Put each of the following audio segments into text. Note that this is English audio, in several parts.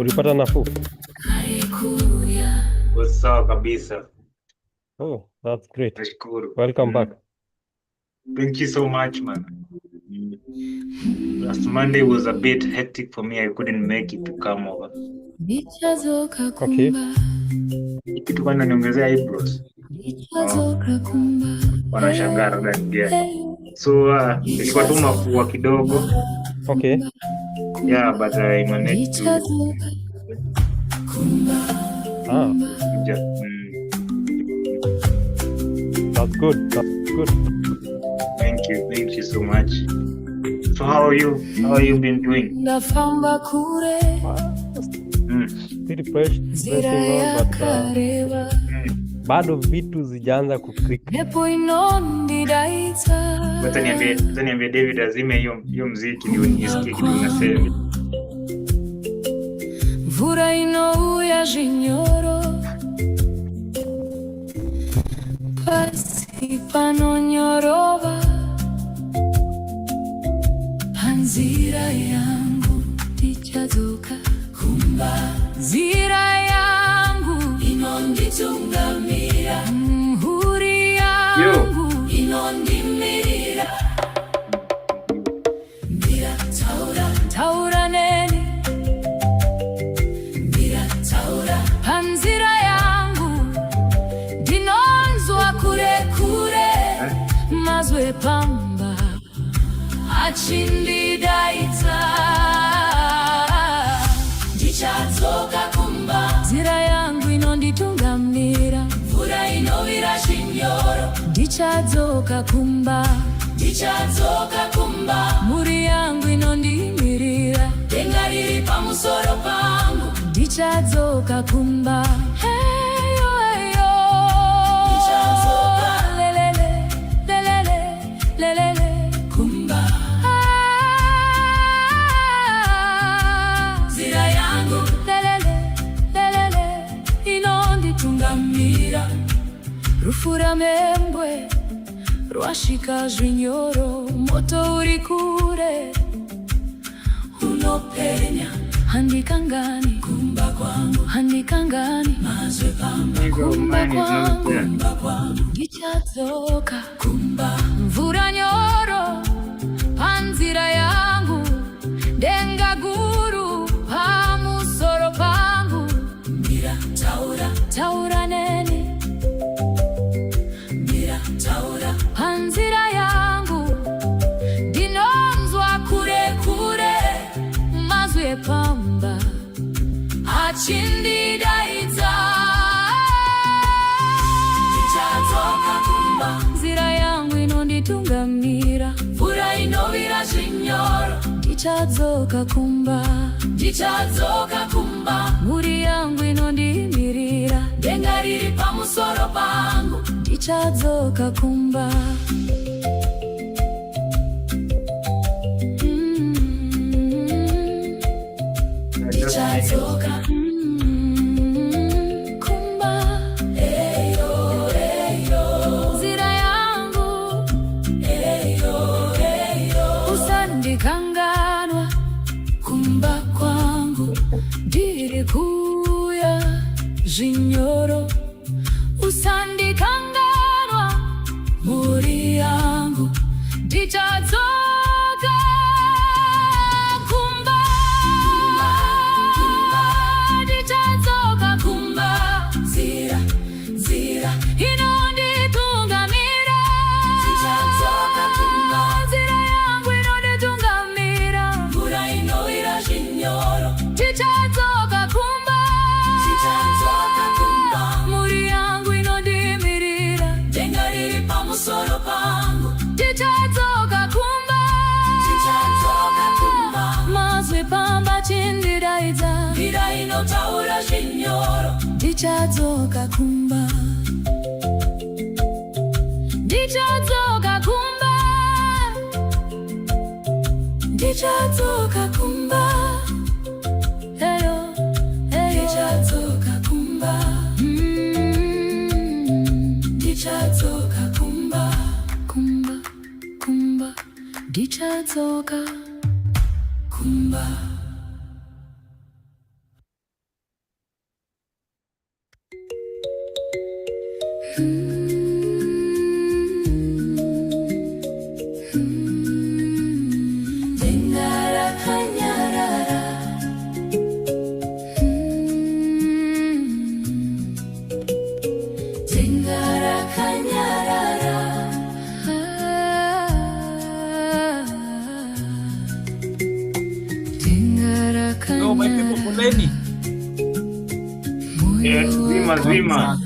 Ulipata nafuu? Sawa kabisa. Oh, that's great. Nashukuru. Welcome back. Thank you so much, man. Last Monday was a bit hectic for me. I couldn't make it to come over. Okay. Kitu bana niongezea eyebrows. Wanashangaa labda ni gani. So ilikuwa tu mafua kidogo. Okay. Yeah, but I managed to Yeah. That's good. That's good. Thank you so much. So how are you? How have you been doing? Pretty pressing on, but bado vitu zijaanza kuklik. Wacha niambie David azime hiyo muziki ndio nisikie kitu unasema. Mvura inouya jinyoro pasi panonyorova panzira yangu tichazoka kumba zira yangu inonditungamira muhuri yangu inondimirira mira taura neni mira taura panzira yangu dinonzwa kure mazwe pamba achindi daita ndichazoka kumba zira yangu inonditungamira mvura inovira chinyoro ndichazoka kumba muri yangu inondimirira denga riri pamusoro pangu ndichazoka kumba heyo ndichazoka lelele kumba zira yangu lelele inonditungamira rufura membwe rwashika zvinyoro moto uri kure unopenya handikangani kumba kwangu handikangani mazwe pamba kumba kwangu ndichazoka kumba mvura nyoro panzira yangu denga guru pamusoro pangu mira taura neni mira taura panzira yangu dinonzwa kure mazwe pamba achindi daita ndichazoka kumba zira yangu inonditungamira mvura inovira chinyoro ndichazoka kumba muri yangu inondimirira denga riri pamusoro pangu ndichazoka kumba ndichazoka kumba eyo zira yangu eyo usandikanganwa kumba kwangu ndiri kuya zvinyoro usandikanganwa muri yangu ndichazoka Mira inotaura chinyoro ndichazoka kumba eyo ndichazoka kumba ndichazoka kumba ndichazoka kumba Yo, my people, poleni. Yeah, Zima, Zima.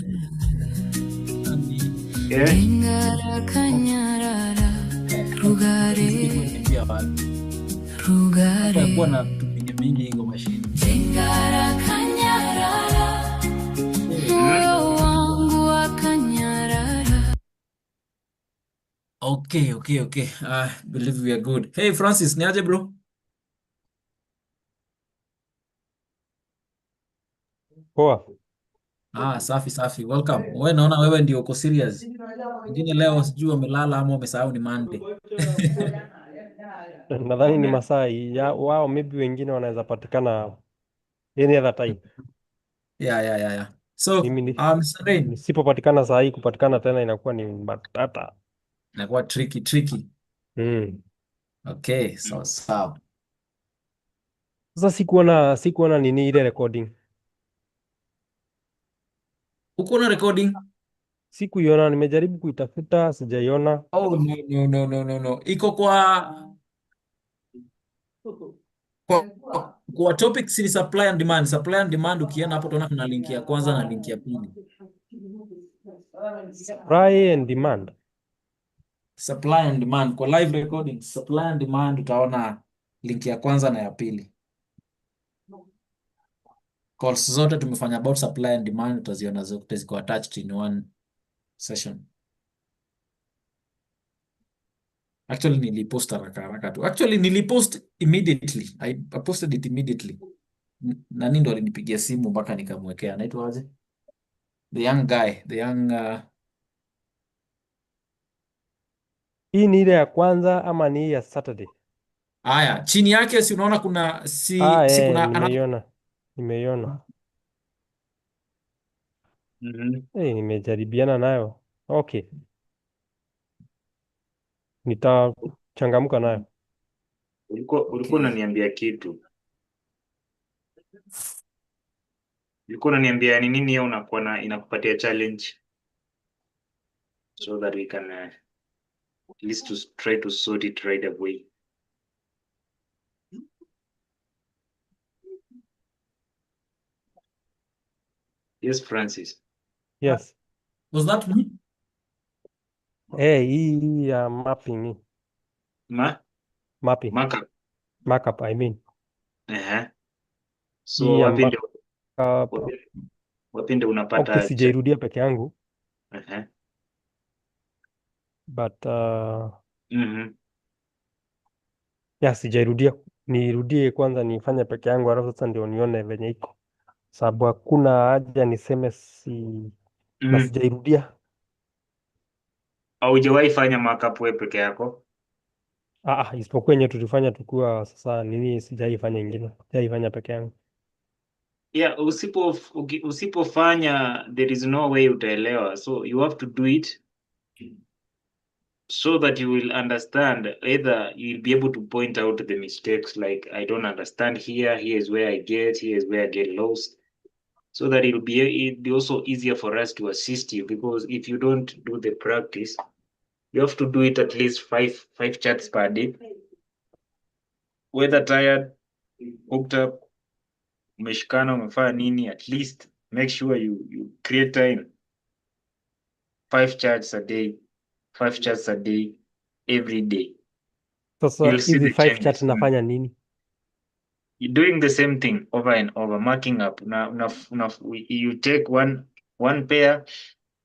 Yeah. Kuwa na tupige mingi hiyo mashine. Okay. I believe we are good. Hey Francis, niaje bro? Poa. Safi. Welcome. Wewe naona wewe ndio uko serious. Wengine leo sijui wamelala ama wamesahau ni Monday. Nadhani ni masaa ya wao, maybe wengine wanaweza patikana any other time. Yeah. So, Mimi Mr. Rain, nisipopatikana saa hii, kupatikana tena inakuwa ni matata. inakuwa tricky. Mm. Okay, so sawa. Sasa sikuona nini ile recording. Uko na recording? Sikuiona, nimejaribu kuitafuta, sijaiona. Oh, no. Iko kwa topics ni supply and demand. Supply and demand, ukienda hapo utaona kuna link ya kwanza na link ya pili. Supply and demand. Supply and demand kwa live recording. Supply and demand utaona link ya kwanza na ya pili. Calls zote tumefanya about supply and demand, utaziona zote ziko attached in one session. Actually nilipost haraka tu. Actually nilipost immediately. I posted it immediately. Nani ndo alinipigia simu mpaka nikamwekea. Anaitwa aje? The young guy, Hii ni ile ya kwanza ama ni hii ya Saturday? Aya, chini yake si unaona kuna si kuna nimeiona. Mm-hmm. Nimejaribiana nayo. Okay. Nitachangamka nayo. Ulikuwa unaniambia kitu. Ulikuwa unaniambia ni nini hiyo unakuwa inakupatia challenge so that we can at least to try to sort it right away. Yes, Francis. Yes. Was that me? Hii ya mapping ni. Mapping. Markup, I mean. So wapi ndio unapata? Okay, sijairudia peke yangu. But sijairudia. Nirudie kwanza nifanye peke yangu, alafu sasa ndio nione venye iko. Sababu hakuna haja niseme na sijairudia. Haujawahi fanya markup wewe peke yako? Isipokuwa yenye tulifanya tukiwa sasa nini, sijaifanya ingine. Sijaifanya peke yangu. Yeah, usipofanya there is no way utaelewa. So you have to do it so that you will understand. Either you'll be able to point out the mistakes, like I don't understand here is where I get, here is where I get lost, so that it'll be also easier for us to assist you. Because if you don't do the practice, you have to do it at least five chats per day, whether tired, hooked up, umeshikana, umefanya nini, at least make sure you create time. 5 chats a day every day. Sasa hizi 5 chats nafanya nini? You're doing the same thing over and over, marking up. You take one pair,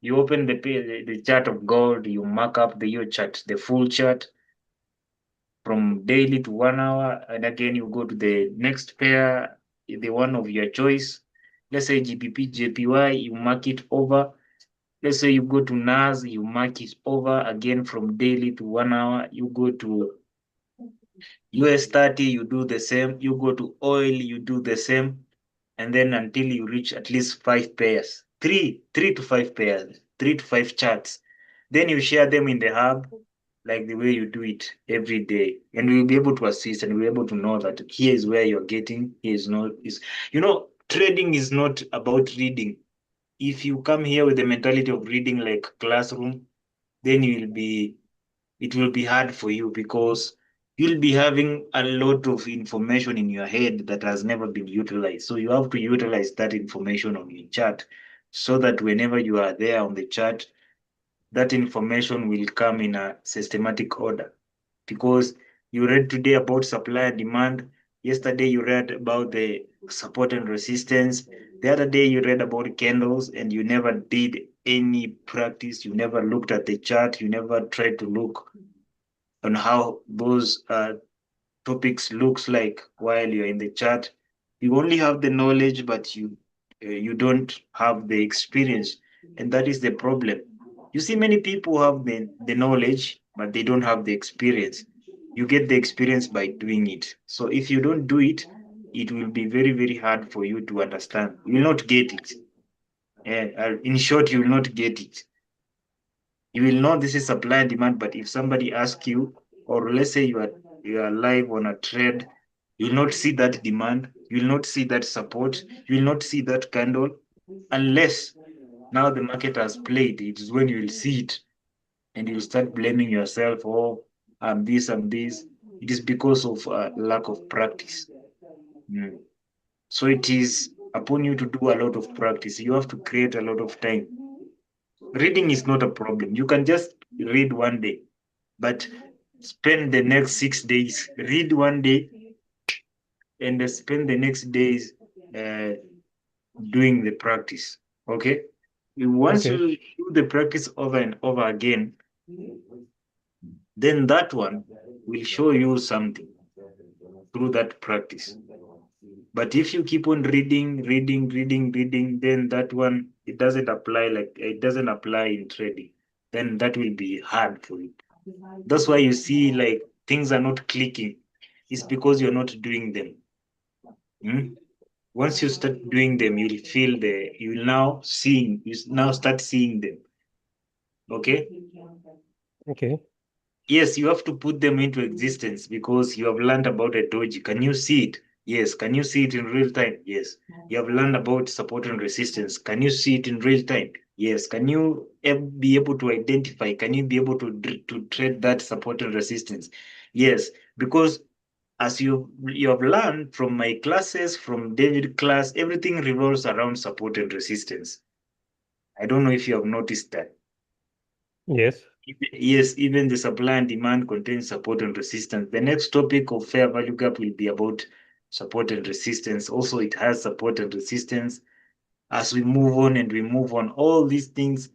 you open the chart of gold, you mark up your chart, the full chart from daily to 1 hour, and again you go to the next pair, the one of your choice. Let's say GBP, JPY, you mark it over. Let's say you go to NAS, you mark it over again from daily to 1 hour. You go to US30, you do the same. You go to oil, you do the same. And then until you reach at least 5 pairs, 3 to 5 pairs, 3 to 5 charts. Then you share them in the hub, like the way you do it every day. And we'll be able to assist, and we'll be able to know that here is where you're getting, here is not. Trading is not about reading. If you come here with the mentality of reading like classroom, then it will be hard for you, because you'll be having a lot of information in your head that has never been utilized. So you have to utilize that information on your chart so that whenever you are there on the chart, that information will come in a systematic order. Because you read today about supply and demand, yesterday you read about the support and resistance, the other day you read about candles, and you never did any practice, you never looked at the chart, you never tried to look on how those topics looks like while you're in the chart. You only have the knowledge, but you don't have the experience, and that is the problem. You see, many people have the knowledge, but they don't have the experience. You get the experience by doing it. So if you don't do it, it will be very, very hard for you to understand. You will not get it. In short, you will not get it. You will know this is supply and demand, but if somebody asks you, or let's say you are live on a trade, you will not see that demand, you will not see that support, you will not see that candle, unless now the market has played. It is when you will see it, and you will start blaming yourself. Oh, I'm this, I'm this. It is because of lack of practice. Mm. So it is upon you to do a lot of practice. You have to create a lot of time. Reading is not a problem. You can just read one day, but spend the next 6 days, read one day, and spend the next days uh, doing the practice. Okay? Once Okay. you do the practice over and over again, then that one will show you something through that practice. But if you keep on reading, then that one, it doesn't apply in trading. Then that will be hard for you. That's why you see like things are not clicking. It's because you're not doing them. Hmm? Once you start doing them, you'll now start seeing them. Okay? Okay. Yes, you have to put them into existence because you have learned about a doji. Can you see it? Yes. Can you see it in real time? Yes. You have learned about support and resistance. Can you see it in real time? Yes. Can you be able to identify? Can you be able to trade that support and resistance? Yes. Because as you have learned from my classes, from David class, everything revolves around support and resistance. I don't know if you have noticed that. Yes. Yes, even the supply and demand contains support and resistance. The next topic of fair value gap will be about support and resistance. Also, it has support and resistance. As we move on and we move on, all these things,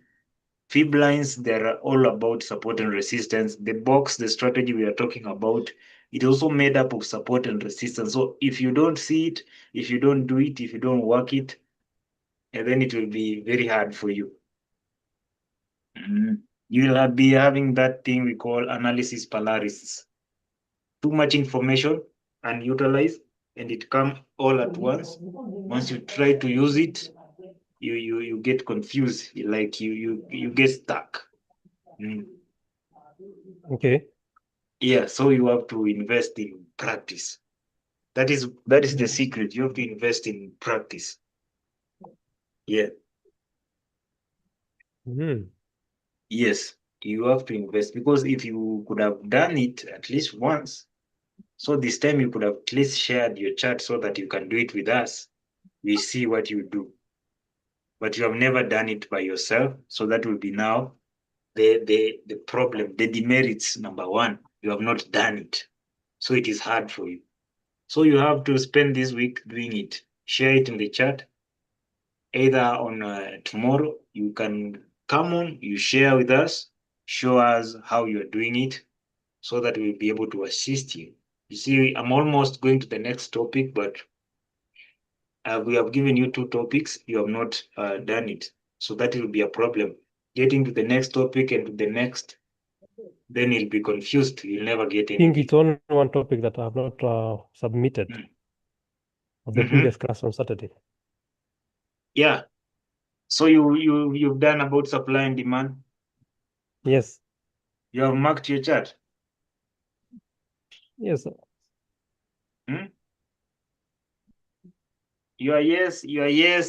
fib lines, they're all about support and resistance. The box, the strategy we are talking about, it also made up of support and resistance. So if you don't see it, if you don't do it, if you don't work it, and then it will be very hard for you. You'll be having that thing we call analysis paralysis. Too much information unutilized, and it come all at once. Once you try to use it, you get confused, like you get stuck. Okay. Yeah, so you have to invest in practice. That is the secret. You have to invest in practice. Yeah. Mm. Yes, you have to invest, because if you could have done it at least once, so this time you could have at least shared your chart so that you can do it with us. We see what you do. But you have never done it by yourself. So that will be now the problem, the demerits. Number one, you have not done it. So it is hard for you. So you have to spend this week doing it. Share it in the chat. Either on tomorrow, you can come on, you share with us, show us how you're doing it so that we'll be able to assist you. You see, I'm almost going to the next topic, but we have given you two topics, you have not done it. So that will be a problem. Getting to the next topic and to the next, then you'll be confused. You'll never get I think anything. it's only one topic that I have not submitted of the Mm-hmm. previous class on Saturday. Yeah. So you've done about supply and demand. Yes. You have marked your chart. Yes. Hmm? Your yes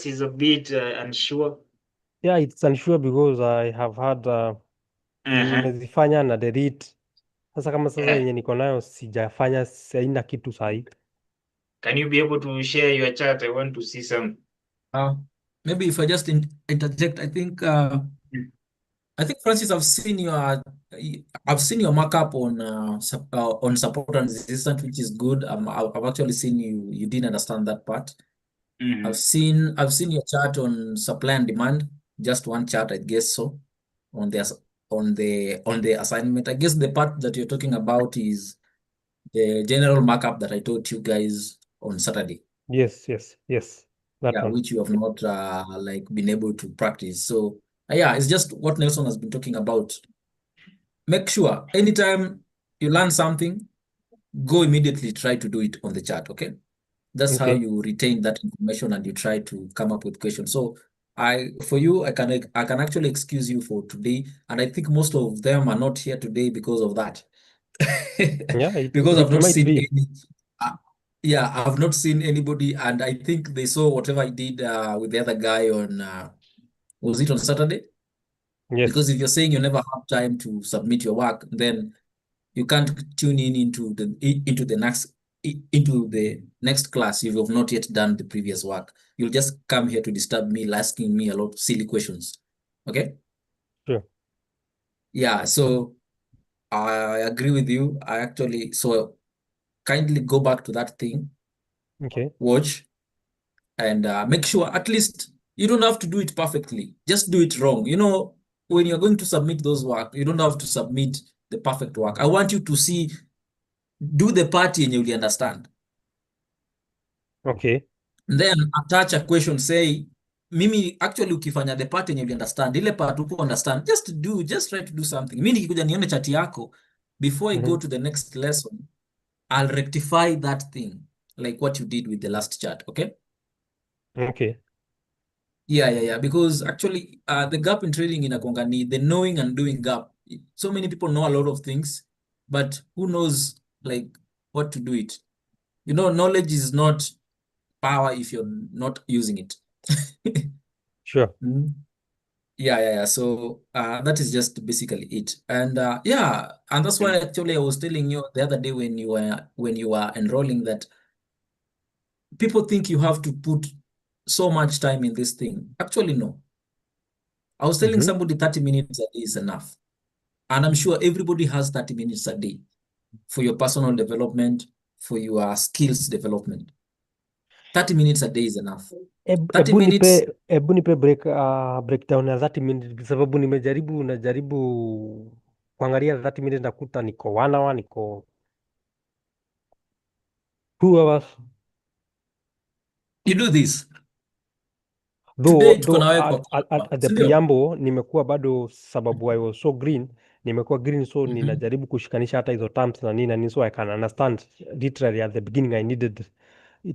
is a bit unsure. Yeah, it's unsure because I have had Uh-huh. nimezifanya na delete Sasa kama sasa Yeah. yenye niko nayo sijafanya, sina kitu sahi. Can you be able to share your chart? I want to see some. Maybe if I just interject, I think Francis, I've seen your markup on support and resistance, which is good. I've actually seen you didn't understand that part. Mm-hmm. I've seen your chart on supply and demand, just one chart, I guess so, on the assignment. I guess the part that you're talking about is the general markup that I taught you guys on Saturday. Yes, that Yeah, one. which you have not like been able to practice. So yeah, it's just what Nelson has been talking about. Make sure anytime you learn something, go immediately try to do it on the chart. Okay, that's how Okay. you retain that information and you try to come up with questions. So for you, I can actually excuse you for today, and I think most of them are not here today because of that. Yeah, Because I've it not might seen be. any. uh, yeah, I've not seen anybody, and I think they saw whatever I did with the other guy on. Was it on Saturday? Yes, Because if you're saying you never have time to submit your work, then you can't tune in into the next class if you've not yet done the previous work. You'll just come here to disturb me, asking me a lot of silly questions. Okay? sure. Yeah, so I agree with you. I actually so kindly go back to that thing, Okay. watch, and make sure at least you don't have to do it perfectly. Just do it wrong. When you're going to submit those work, you don't have to submit the perfect work. I want you to see, do the part and you'll understand. Okay. Then attach a question, say, mimi actually ukifanya the part yenye you understand, ile part uko understand, just try to do something. Mimi nikikuja nione chati yako, before I go Mm-hmm. to the next lesson, I'll rectify that thing, like what you did with the last chart, okay? Okay. Yeah. Because actually, the gap in trading in ni the knowing and doing gap. So many people know a lot of things, but who knows like what to do it? Knowledge is not power if you're not using it. Sure. Mm. Yeah. So that is just basically it. And and that's why actually I was telling you the other day when you were enrolling that people think you have to put so much time in this thing. Actually, no. I was telling Mm-hmm. somebody 30 minutes a day is enough. And I'm sure everybody has 30 minutes a day for your personal development, for your skills development. 30 minutes a day is enough. 30 Hebu minutes. nipe breakdown ya 30 minutes kwa sababu najaribu kuangalia 30 minutes nakuta niko 1 hour, niko 2 hours. You do this. Today tuko Though na wewe kwa call, at the si ndio? preamble nimekuwa bado, sababu I was so green, nimekuwa green, so Mhm. ninajaribu kushikanisha hata hizo terms na nini na nini, so I can understand. Literally at the beginning I needed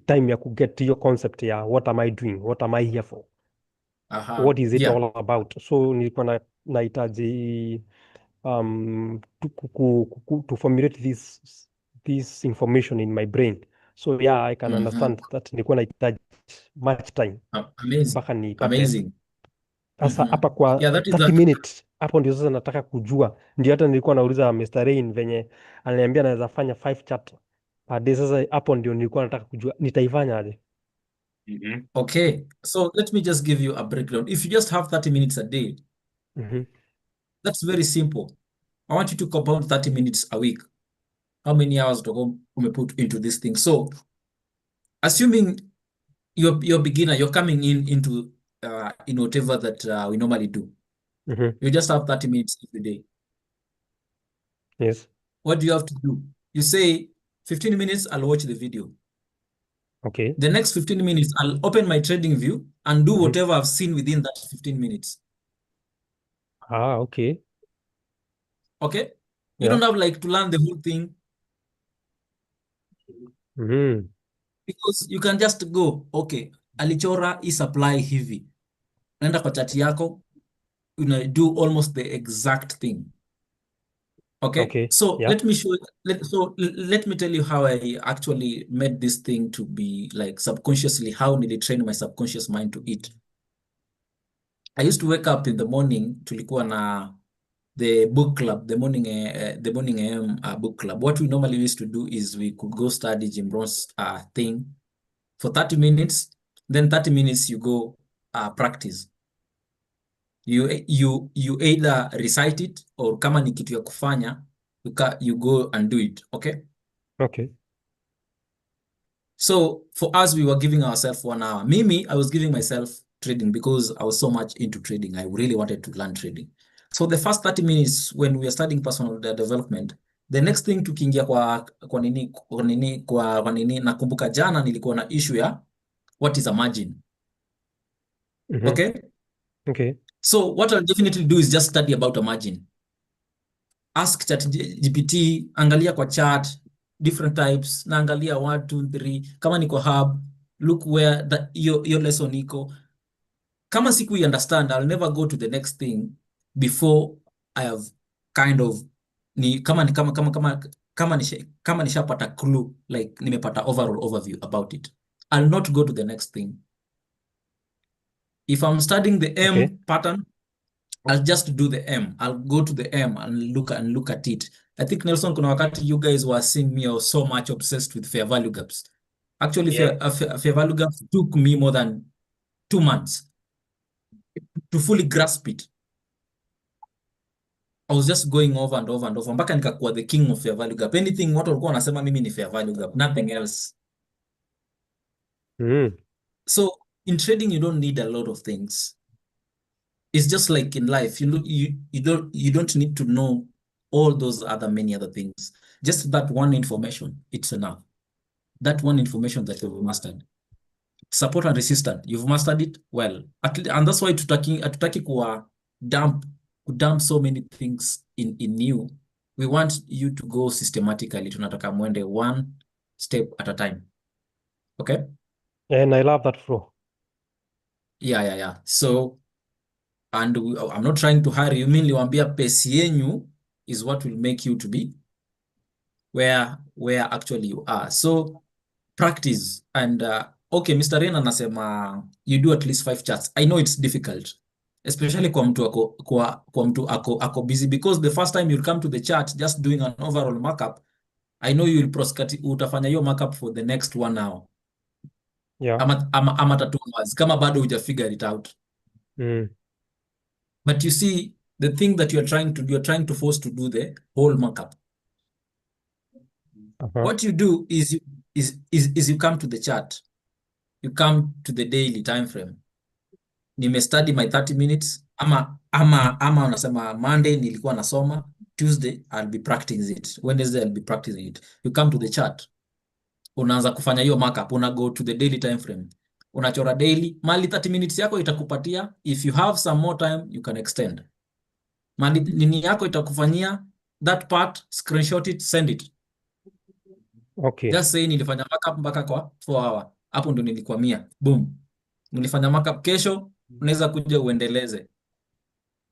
time ya kuget hiyo concept ya what am I doing, what am I here for, Aha. what is it Yeah. all about. So nilikuwa nahitaji to formulate this information in my brain. So yeah, I can Mhm. understand that nilikuwa nahitaji much time Amazing. mpaka nipate. Amazing. Sasa hapa Mhm. kwa Yeah, that is 30 that. minutes hapo ndio sasa nataka kujua, ndio hata nilikuwa nauliza Mr. Rain venye ananiambia naweza fanya 5 chapter per day. Sasa hapo ndio nilikuwa nataka kujua nitaifanya aje. Mm-hmm. Okay. So let me just give you a breakdown. If you just have 30 minutes a day, Mhm, that's very simple. I want you to compound 30 minutes a week. How many hours do you put into this thing? So assuming you're beginner, you're coming into in whatever that we normally do. mhm, You just have 30 minutes every day. yes. What do you have to do? You say 15 minutes, I'll watch the video. Okay. The next 15 minutes, I'll open my trading view and do Mhm. whatever I've seen within that 15 minutes. Okay. Okay? You Yeah. don't have like to learn the whole thing Mhm. because you can just go, okay, alichora hii supply hivi. Naenda kwa chati yako, do almost the exact thing. Okay, Okay. so Yeah. let me show. Let me tell you how I actually made this thing to be like subconsciously. How did I train my subconscious mind to eat? I used to wake up in the morning. Tulikuwa na the book club, the morning AM book club. What we normally used to do is we could go study Jim Rohn's thing for 30 minutes, then 30 minutes you go practice. You either recite it or kama ni kitu ya kufanya, you go and do it, okay? Okay. So for us, we were giving ourselves 1 hour. Mimi, I was giving myself trading because I was so much into trading. I really wanted to learn trading. So the first 30 minutes when we are studying personal development, the next thing tukiingia kwa nini nakumbuka jana nilikuwa na issue ya what is a margin. Okay? Okay. So what I'll definitely do is just study about a margin. Ask ChatGPT, angalia kwa chart, different types, na angalia 1, 2, 3. Kama niko hub, look where your lesson iko. Kama siku understand, I'll never go to the next thing before I have kind of kama nishapata clue, like nimepata overall overview about it. I'll not go to the next thing. If I'm studying the M pattern, I'll just do the M. I'll go to the M and look at it. I think Nelson, kuna wakati you guys were seeing me, I was so much obsessed with fair value gaps. Actually, fair value gaps took me more than 2 months to fully grasp it. I was just going over and over and over mpaka nikakuwa the king of fair value gap. Anything watu walikuwa wanasema mimi ni fair value gap, nothing else. So in trading you don't need a lot of things. It's just like in life, you don't need to know all those many other things. Just that one information, it's enough. That one information that you've mastered. Support and resistance, you've mastered it well. And that's why hatutaki kuwa dump so many things in you. We want you to go systematically. Tunataka mwende 1 step at a time. Okay? And I love that flow. Yeah. So, and I'm not trying to hurry you. Niliwaambia pace yenyu is what will make you to be where actually you are. So practice and okay, Mr. Ren anasema you do at least 5 charts. I know it's difficult, especially kwa mtu ako busy, because the first time you'll come to the chart just doing an overall markup, I know you will utafanya hiyo markup for the next 1 hour. Yeah. Ama 2 hours kama bado huja figure it out. But you see, the thing that you're trying to force to do the whole markup. What you do is you come to the chart, you come to the daily time frame. Nime study my 30 minutes ama unasema Monday nilikuwa nasoma, Tuesday I'll be practicing it, Wednesday I'll be practicing it. You come to the chart, unaanza kufanya hiyo markup, una go to the daily time frame, unachora daily, mali 30 minutes yako itakupatia. If you have some more time you can extend. Mali nini yako itakufanyia that part, screenshot it, send it. Okay. Just say nilifanya markup mpaka kwa 4 hour. Hapo ndo nilikwamia. Boom. Nilifanya markup, kesho unaweza kuja uendeleze.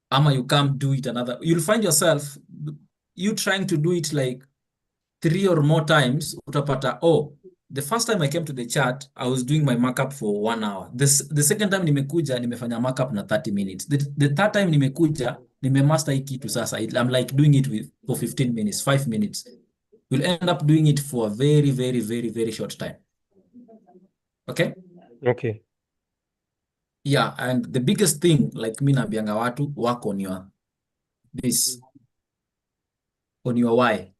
Ama you come do it another. You'll find yourself you trying to do it like 3 or more times. Utapata, the first time I came to the chart, I was doing my markup for 1 hour. The second time nimekuja, nimefanya markup na 30 minutes. The third time nimekuja, nimemaster hii kitu sasa. I'm like doing it for 15 minutes, 5 minutes. You'll end up doing it for a very, very, very, very short time. Okay? Okay. Yeah, and the biggest thing, like mi naambianga watu, work on your why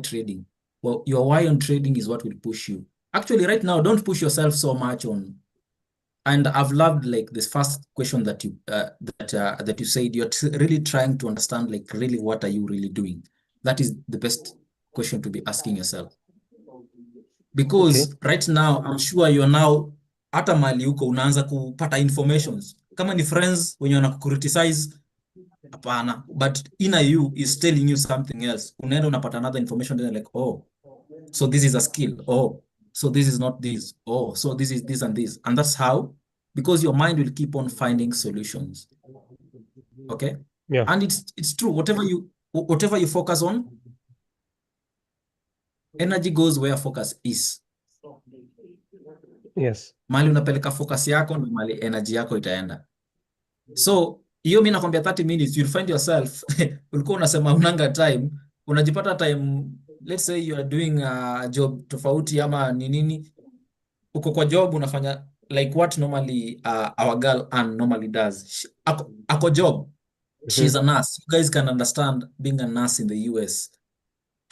trading. Well, your why on trading is what will push you. Actually, right now, don't push yourself so much on. And I've loved like this first question that you that you said. You're really trying to understand, like, really what are you really doing? That is the best question to be asking yourself. Because right now, I'm sure you're now hata mali huko unaanza kupata informations. Kama ni friends wenye wanakukriticize, hapana, but inner you is telling you something else. Unaenda unapata another information, then like, so this is a skill. So this is not this. So this is this and this. And that's how, because your mind will keep on finding solutions. Okay? Yeah. And it's true. Whatever you focus on, energy goes where focus is. Yes. Mali unapeleka focus yako na mali energy yako itaenda. So hiyo mi nakwambia 30 minutes you'll find yourself ulikuwa unasema unanga time, unajipata time, let's say you are doing a job tofauti ama ni nini, uko kwa job unafanya like what normally our girl Ann normally does. Ako job, she's a nurse. You guys can understand being a nurse in the US,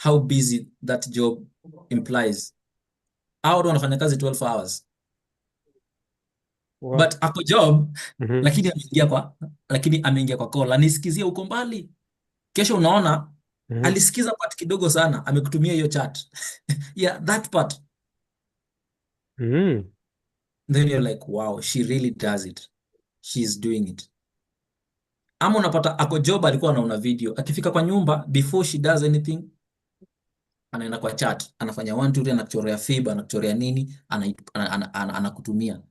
how busy that job implies. Hao watu wanafanya kazi 12 hours Wow. but ako job, Mhm. lakini ameingia kwa call, anisikizie uko mbali. Kesho unaona Mhm. alisikiza part kidogo sana, amekutumia hiyo chat yeah, that part. Mhm. Then you're like wow, she really does it, she's doing it. Ama unapata ako job, alikuwa anaona video, akifika kwa nyumba before she does anything anaenda kwa chat, anafanya 1 2 3, anakuchorea fib, anakuchorea nini, anakutumia.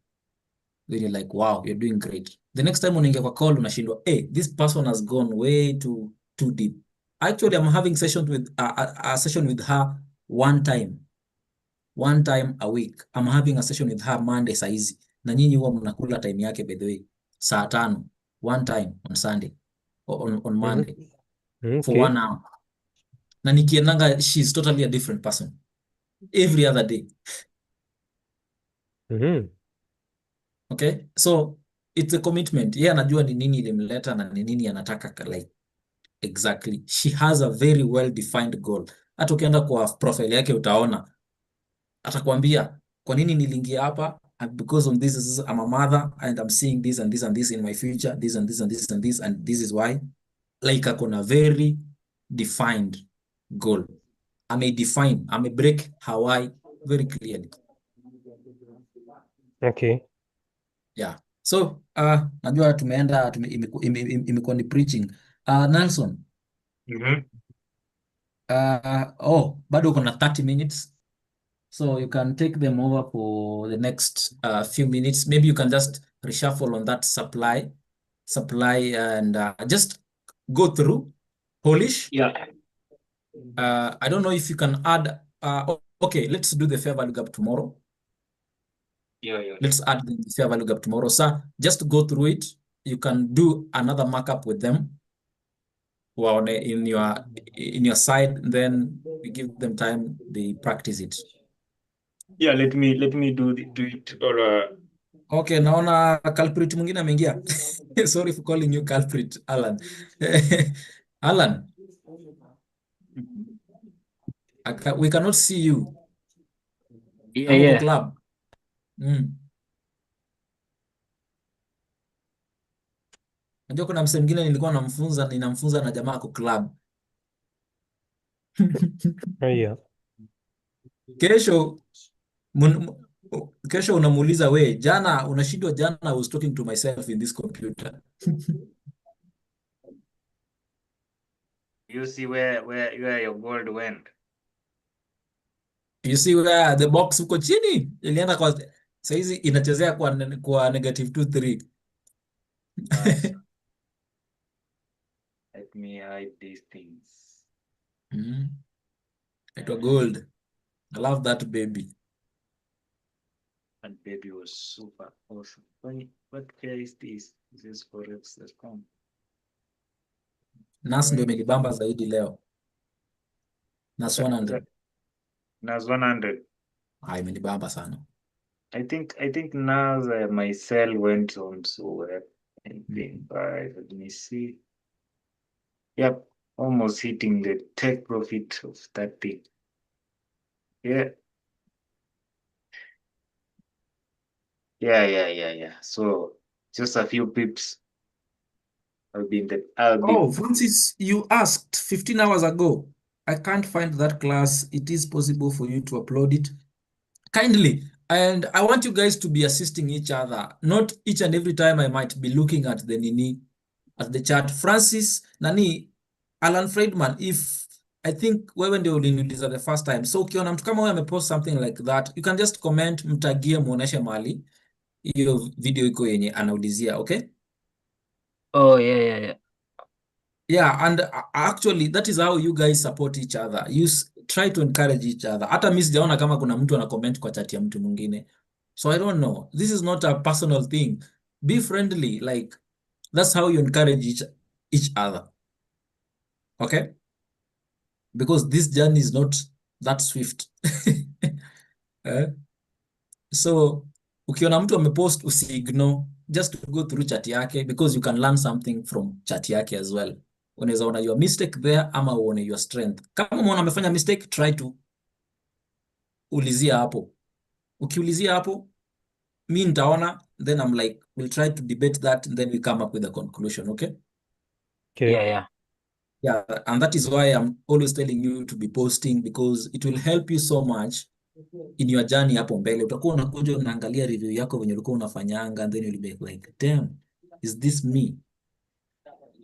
Then you're like wow, you're doing great. The next time unaingia kwa call unashindwa, hey, this person has gone way too deep. Actually, I'm having session with a session with her one time a week. I'm having a session with her Monday saizi, na nyinyi huwa mnakula time yake by the way, saa 5 one time on Sunday or on Monday for Okay. 1 hour, na nikiendanga she's totally a different person every other day. Mhm. Okay, so it's a commitment. Yeye anajua ni nini ilimleta na ni nini anataka like exactly. She has a very well defined goal. Hata ukienda kwa profile yake utaona atakwambia kwa nini niliingia hapa, and because of this, I'm a mother and I'm seeing this and this and this in my future, this and this and this and this and this is why. Like akona very defined goal, ame break Hawaii very clearly. Okay. Yeah. So najua tumeenda imekuwa ni preaching. Nelson, Mhm. bado uko na 30 minutes, so you can take them over for the next few minutes. Maybe you can just reshuffle on that supply and just go through Polish. Yeah. I don't know if you can add. Okay, let's do the fair value gap tomorrow. Yeah. Let's add the fair value gap tomorrow. So just go through it. You can do another markup with them while in your side. Then we give them time, they practice it. Yeah, let me do it or Okay, naona culprit mwingine ameingia. Sorry for calling you culprit, Alan. Alan, we cannot see you. yeah, Ama uko yeah. club. Najua kuna msee mwingine nilikuwa ninamfunza na jamaa ako club. Yeah. Kesho kesho unamuuliza we, jana unashindwa, jana I was talking to myself in this computer. You see where your gold went. You see where the box uko chini ilienda kwa saizi inachezea kwa -2 3. Nice. Let me hide these things. Itwa gold. I love that baby. And baby was super awesome. What pair is this? This is forex.com. Nas ndio imenibamba zaidi leo. Nas 100. Nas 100. Imenibamba sana. I think now my sell went on, so I think let me see. Yep, almost hitting the take profit of that thing. Yeah. So just a few pips. I'll be Francis, you asked 15 hours ago. I can't find that class. It is possible for you to upload it kindly. And I want you guys to be assisting each other. Not each and every time I might be looking at the chat. Francis, Alan Friedman, if I think wewe ndio uliniuliza the first time. So ukiona mtu kama wewe amepost something like that, you can just comment, mtagie, muoneshe mali hiyo video iko yenye anaulizia, okay? Oh, yeah. Yeah, and actually that is how you guys support each other. You try to encourage each other. Hata mimi sijaona kama kuna mtu ana comment kwa chat ya mtu mwingine. So I don't know. This is not a personal thing. Be friendly, like That's how you encourage each other. Okay? Because this journey is not that swift. Eh? So ukiona mtu amepost usiignore, just go through chat yake because you can learn something from chat yake as well. Unaweza ona your mistake there ama uone your strength. Kama umeona amefanya mistake, try to ulizia hapo. Ukiulizia hapo, mi nitaona, then I'm like, we'll try to debate that, and then we come up with a conclusion, okay? Okay. Yeah. Yeah, and that is why I'm always telling you to be posting because it will help you so much in your journey hapo mbele. Utakuwa unakuja unaangalia review yako venye ulikuwa unafanyanga, and then you'll be like, damn, is this me?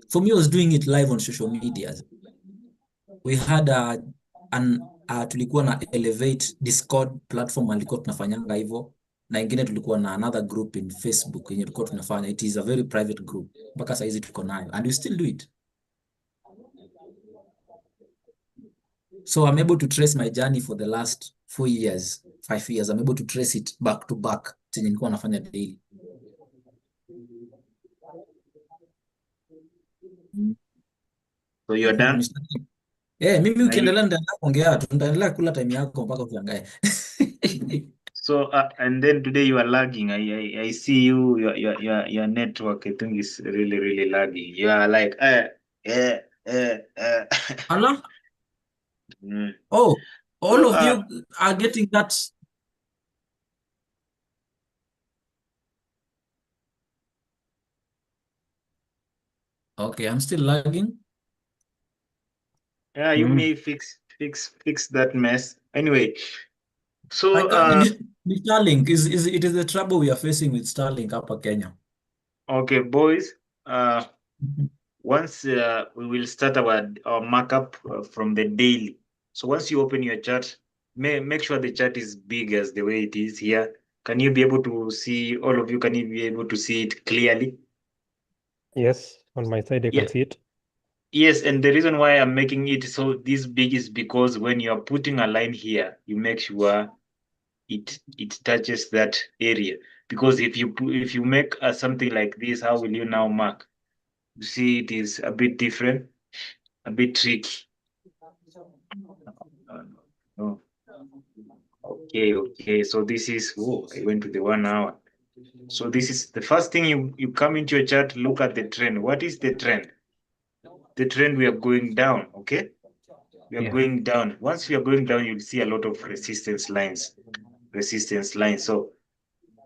For me, I was doing it live on social media. We had tulikuwa na Elevate Discord platform alikuwa tunafanyanga hivyo, na ingine tulikuwa na another group in Facebook yenye tulikuwa tunafanya. It is a very private group mpaka saa hizi tuko nayo and we still do it. So I'm able to trace my journey for the last 4 years, 5 years. I'm able to trace it back to back chenye nilikuwa nafanya daily. So you're done? Mimi ukiendelea nitaendelea kuongea tu, nitaendelea kula time yako mpaka ushangae. So and then today you are lagging. I see your network. I think is really lagging. You are like Hello? Mm. Oh, all So of you are getting that. Okay, I'm still lagging. yeah, you may fix that mess. Anyway, so Starlink it is the trouble we are facing with Starlink hapa Kenya. okay, boys. Once we will start our markup from the daily. So once you open your chat, make sure the chat is big as the way it is here. Can you be able to see, all of you, can you be able to see it clearly? Yes, on my side I Yeah. can see it. Yes, and the reason why I'm making it so this big is because when you're putting a line here, you make sure it touches that area. Because if you make something like this, how will you now mark? You see, it is a bit different, a bit tricky. Oh. Okay. So this is, I went to the 1 hour. So this is the first thing you come into your chart, look at the trend. What is the trend? The trend, we are going down, okay? We are going down. Once we are going down, you'll see a lot of resistance lines. So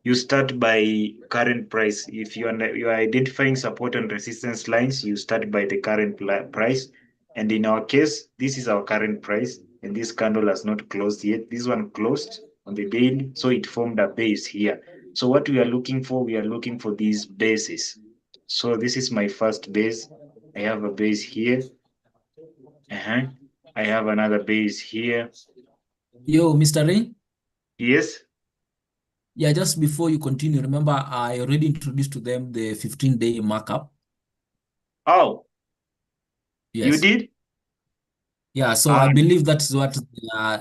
you start by current price. If you are identifying support and resistance lines, you start by the current price. And in our case, this is our current price, and this candle has not closed yet. This one closed on the daily, so it formed a base here. So what we are looking for, these bases. So this is my first base. I have a base here. I have another base here. Yo, Mr. Ray? Yes. Yeah, just before you continue, remember I already introduced to them the 15-day markup. Oh, yes. You did? Yeah, so I believe that's what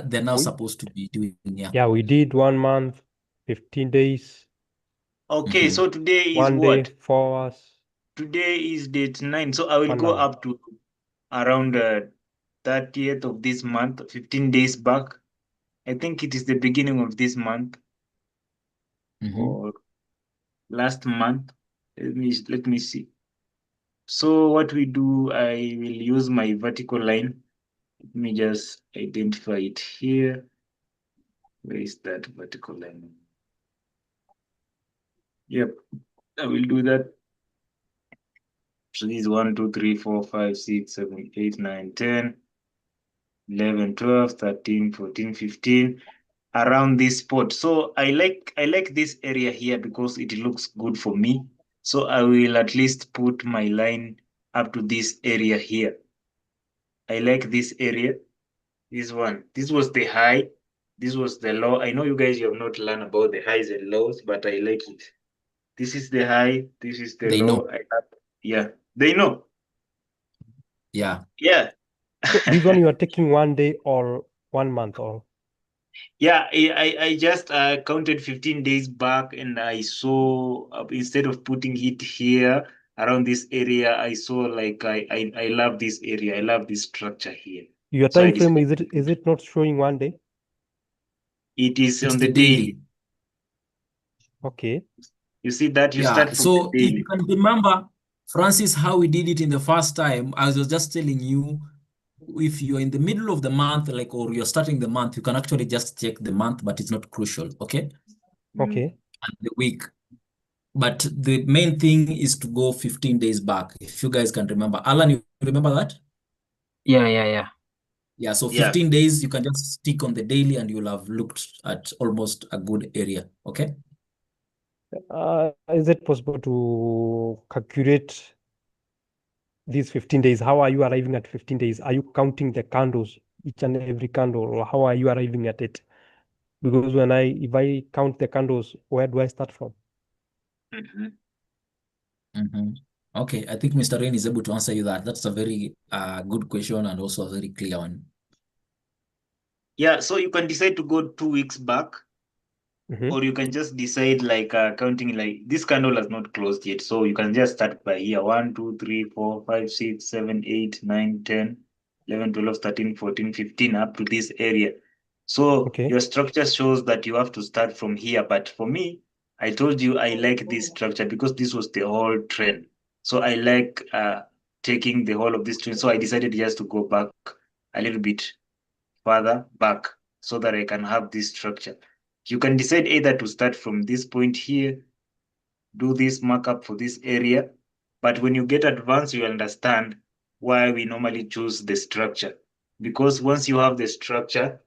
they're now supposed to be doing. Yeah, we did 1 month, 15 days. Okay, so today is 1 what? day, 4 hours. Today is date 9. So I will 1 go hour. up to around 30th of this month, 15 days back. I think it is the beginning of this month or last month. Let me see. So what we do, I will use my vertical line. Let me just identify it here. Where is that vertical line? Yep, I will do that. So this is 1, 2, 3, 4, 5, 6, 7, 8, 9, 10, 11, 12, 13, 14, 15, around this spot. So I like this area here because it looks good for me. So I will at least put my line up to this area here. I like this area. This one. This was the high. This was the low. I know you guys, you have not learned about the highs and lows, but I like it. This is the high. This is the They low. know. Yeah, they know. Yeah. Yeah. So this one you are taking 1 day or 1 month or? Yeah, I just counted 15 days back, and I saw instead of putting it here, around this area, I saw like I love this area. I love this structure here. Your So I time frame, decided is it not showing one day? it is It's on the the daily. daily. Okay. You see that you Yeah. start from the So if you daily. can remember, Francis, how we did it in the first time, I was just telling you, if you're in the middle of the month, like, or you're starting the month, you can actually just check the month, but it's not crucial, okay? Okay. And the week. But the main thing is to go 15 days back. If you guys can remember. Alan, you remember that? Yeah. Yeah, so Yeah. 15 days, you can just stick on the daily and you'll have looked at almost a good area, okay? Is it possible to calculate these 15 days? How are you arriving at 15 days? Are you counting the candles, each and every candle, or how are you arriving at it? Because if I count the candles, where do I start from? Mhm. Okay, I think Mr. Rain is able to answer you that. That's a very good question and also a very clear one. Yeah, so you can decide to go 2 weeks back, Mhm. or you can just decide like counting like this candle has not closed yet. So you can just start by here 1, 2, 3, 4, 5, 6, 7, 8, 9, 10, 11, 12, 13, 14, 15 up to this area. So Okay. your structure shows that you have to start from here. But for me, I told you I like this structure because this was the whole trend. So I like taking the whole of this trend. So I decided just to go back a little bit further back so that I can have this structure. You can decide either to start from this point here, do this markup for this area, but when you get advanced, you understand why we normally choose the structure. Because once you have the structure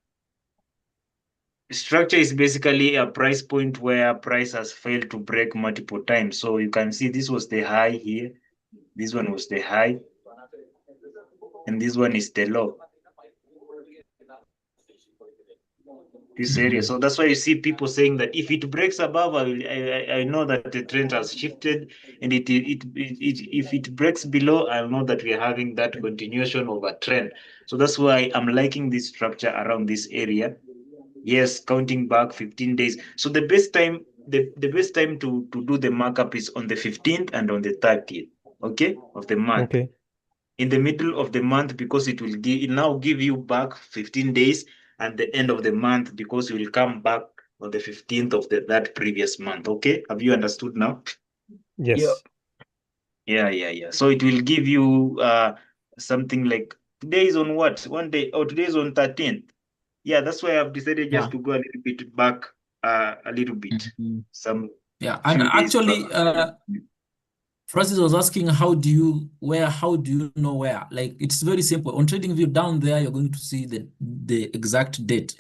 is basically a price point where price has failed to break multiple times. So you can see this was the high here, this one was the high, and this one is the low. This area. So that's why you see people saying that if it breaks above, I know that the trend has shifted, and if it breaks below, I'll know that we're having that continuation of a trend. So that's why I'm liking this structure around this area. Yes, counting back 15 days. So the best time, the best time to do the markup is on the 15th and on the 30th, okay, of the month. Okay. In the middle of the month, because it now give you back 15 days, at the end of the month because you will come back on the 15th of that previous month. Okay, have you understood now? Yes. Yeah. So it will give you something like today is on what, one day, or today is on 13th. Yeah, that's why I've decided just to go a little bit back, a little bit, some Yeah, and few days actually, back. Francis was asking, how do you know where? Like, it's very simple. On TradingView down there, you're going to see the exact date.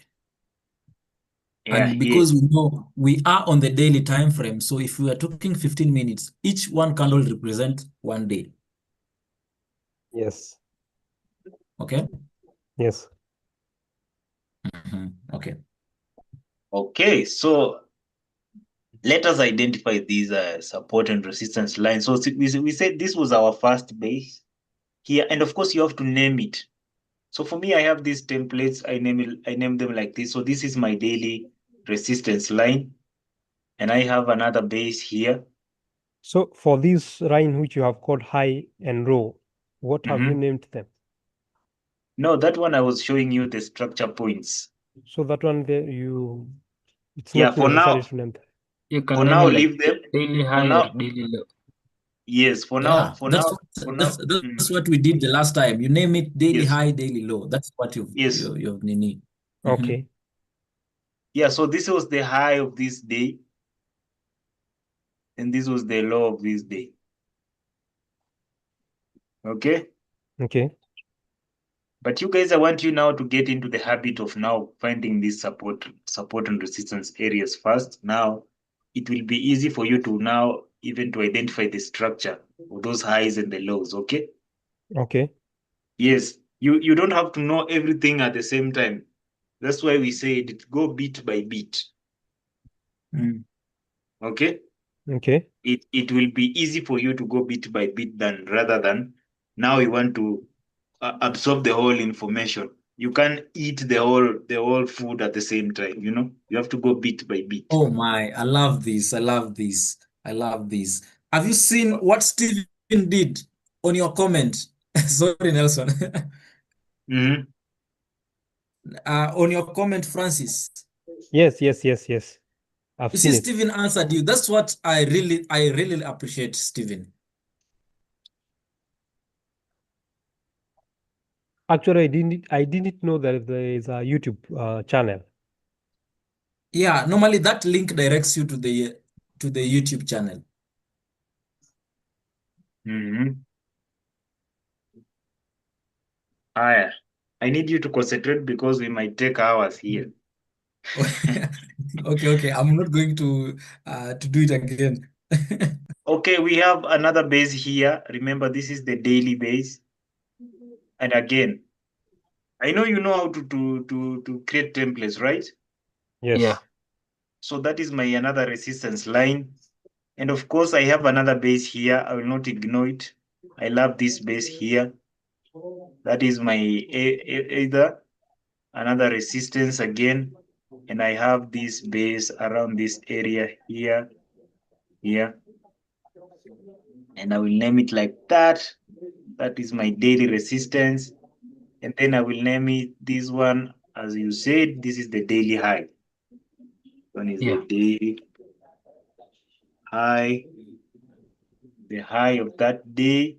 Yeah, And here. because we know we are on the daily time frame, so if we are talking 15 minutes, each one candle represents one day. Yes. Okay? Yes. Okay. Okay, so let us identify these support and resistance lines. So we said this was our first base here, and of course you have to name it. So for me, I have these templates. I name them like this. So this is my daily resistance line, and I have another base here. So for this line which you have called high and low, what have you named them? No, that one I was showing you the structure points. So that one there it's Yeah, not for necessary now, to name them. You can for name now, it like leave them. daily For high or now, daily low. yes. For now, Yeah, for now, for now. that's what we did the last time. You name it daily Yes, high, daily low. That's what yes. you've need. Okay. Yeah. So this was the high of this day, and this was the low of this day. Okay. Okay. But you guys, I want you now to get into the habit of now finding these support and resistance areas first. Now, it will be easy for you to now even to identify the structure of those highs and the lows. Okay. Okay. Yes. You don't have to know everything at the same time. That's why we said go bit by bit. Okay. Okay. It will be easy for you to go bit by bit rather than now you want to absorb the whole information. You can't eat the whole food at the same time. You have to go bit by bit. Oh my, I love this. I love this. I love this. Have you seen what Steven Stephen did on your comment. Sorry, Nelson. Mhm. On your comment, Francis. Yes. I've You seen see, it. Stephen answered you. That's what I really appreciate, Stephen. Actually, I didn't know that there is a YouTube channel. Yeah, normally that link directs you to the YouTube channel. Mhm. Aya, I need you to concentrate because we might take hours here. Okay. I'm not going to do it again. Okay, we have another base here. Remember, this is the daily base. And again, I know you know how to create templates, right? Yes. Yeah. So that is my another resistance line. And of course, I have another base here. I will not ignore it. I love this base here. That is my either another resistance again. And I have this base around this area here. And I will name it like that. That is my daily resistance. And then I will name it this one, as you said, this is the daily high. One is Yeah. the daily high, the high of that day.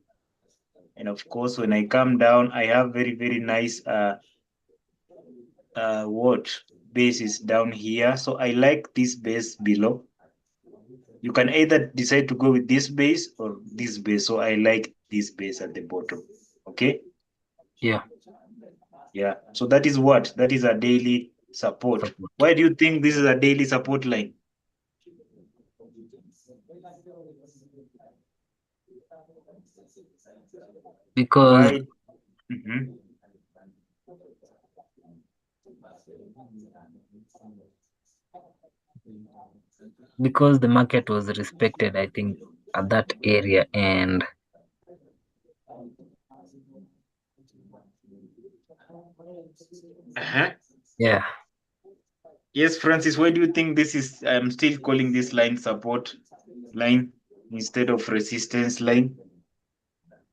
And of course, when I come down, I have very, very nice what bases down here. So I like this base below. You can either decide to go with this base or this base. So I like this base at the bottom. Okay. Yeah. Yeah. So that is what? That is a daily support. Support. Why do you think this is a daily support line? Because Why? Mhm. because the market was respected, I think, at that area, and Uh-huh. yeah, Yes, Francis, why do you think this is, I'm still calling this line support line instead of resistance line?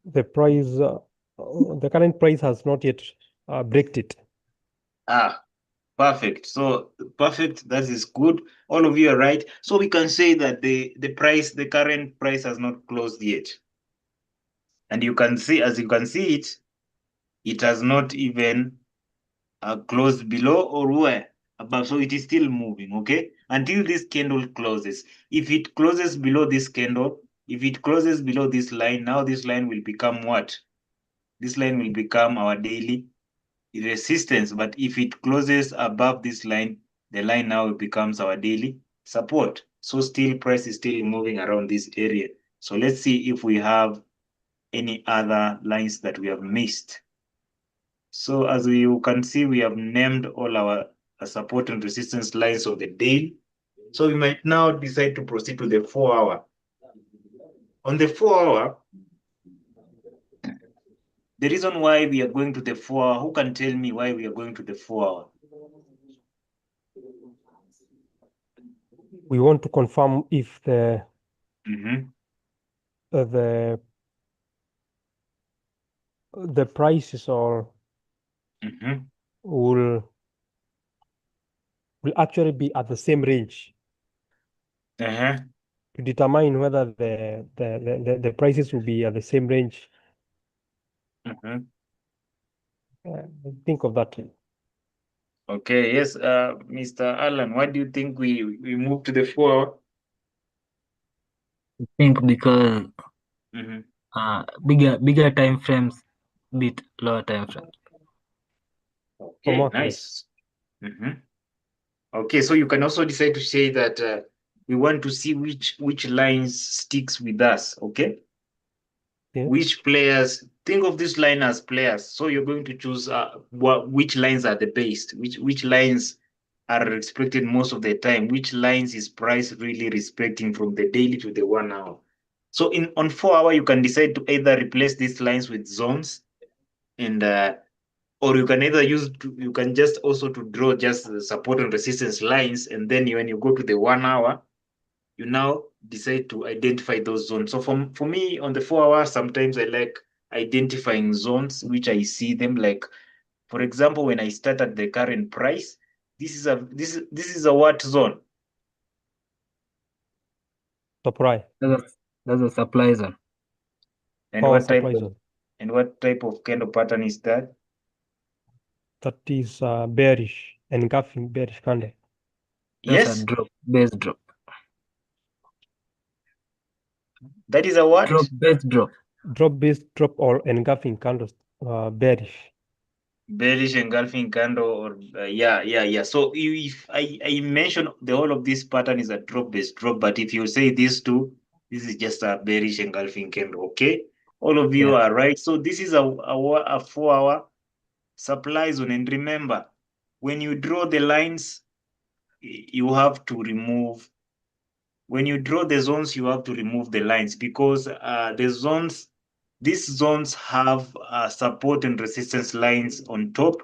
The price, the current price has not yet breaked it. Ah, perfect. So perfect, that is good. All of you are right. So we can say that the current price has not closed yet. And you can see, as you can see it, it has not even closed below or where above, so it is still moving, okay, until this candle closes. If it closes below this candle, if it closes below this line, now this line will become what? This line will become our daily resistance. But if it closes above this line, the line now becomes our daily support. So still price is still moving around this area. So let's see if we have any other lines that we have missed. So as you can see, we have named all our support and resistance lines of the day. So we might now decide to proceed to the 4 hour. On the 4 hour, the reason why we are going to the 4 hour, who can tell me why we are going to the 4 hour? We want to confirm if Mhm. The prices or Mhm. will actually be at the same range Uh-huh. to determine whether the prices will be at the same range. Mhm. Think of that. Okay, yes, Mr. Alan, why do you think we move to the 4 hour? I think because Mhm. bigger time frames beat lower time frames. Okay, More accurate. nice. Mhm. Okay, so you can also decide to say that we want to see which lines sticks with us. Okay, Yeah. which players, think of this line as players. So you're going to choose which lines are the best, which lines are respected most of the time, which lines is price really respecting from the daily to the 1 hour. So in on 4 hour, you can decide to either replace these lines with zones, and or you can either you can just also to draw just the support and resistance lines, and then when you go to the 1 hour, you now decide to identify those zones. So for me, on the 4 hours, sometimes I like identifying zones which I see them. Like, for example, when I start at the current price, this is a what zone? Supply. That's a supply zone. And Power what type supply of zone. candle pattern is that? That is bearish, engulfing bearish candle. That's a Yes, drop, base drop. that is a what? Drop, base drop. Drop based drop or engulfing candles, bearish. Bearish engulfing candle, or yeah. So if I mention the whole of this pattern is a drop based drop, but if you say these two, this is just a bearish engulfing candle. Okay, all of you Yeah. are right. So this is a 4 hour supply zone, and remember, when you draw the lines, you have to remove. When you draw the zones, you have to remove the lines, because these zones have support and resistance lines on top.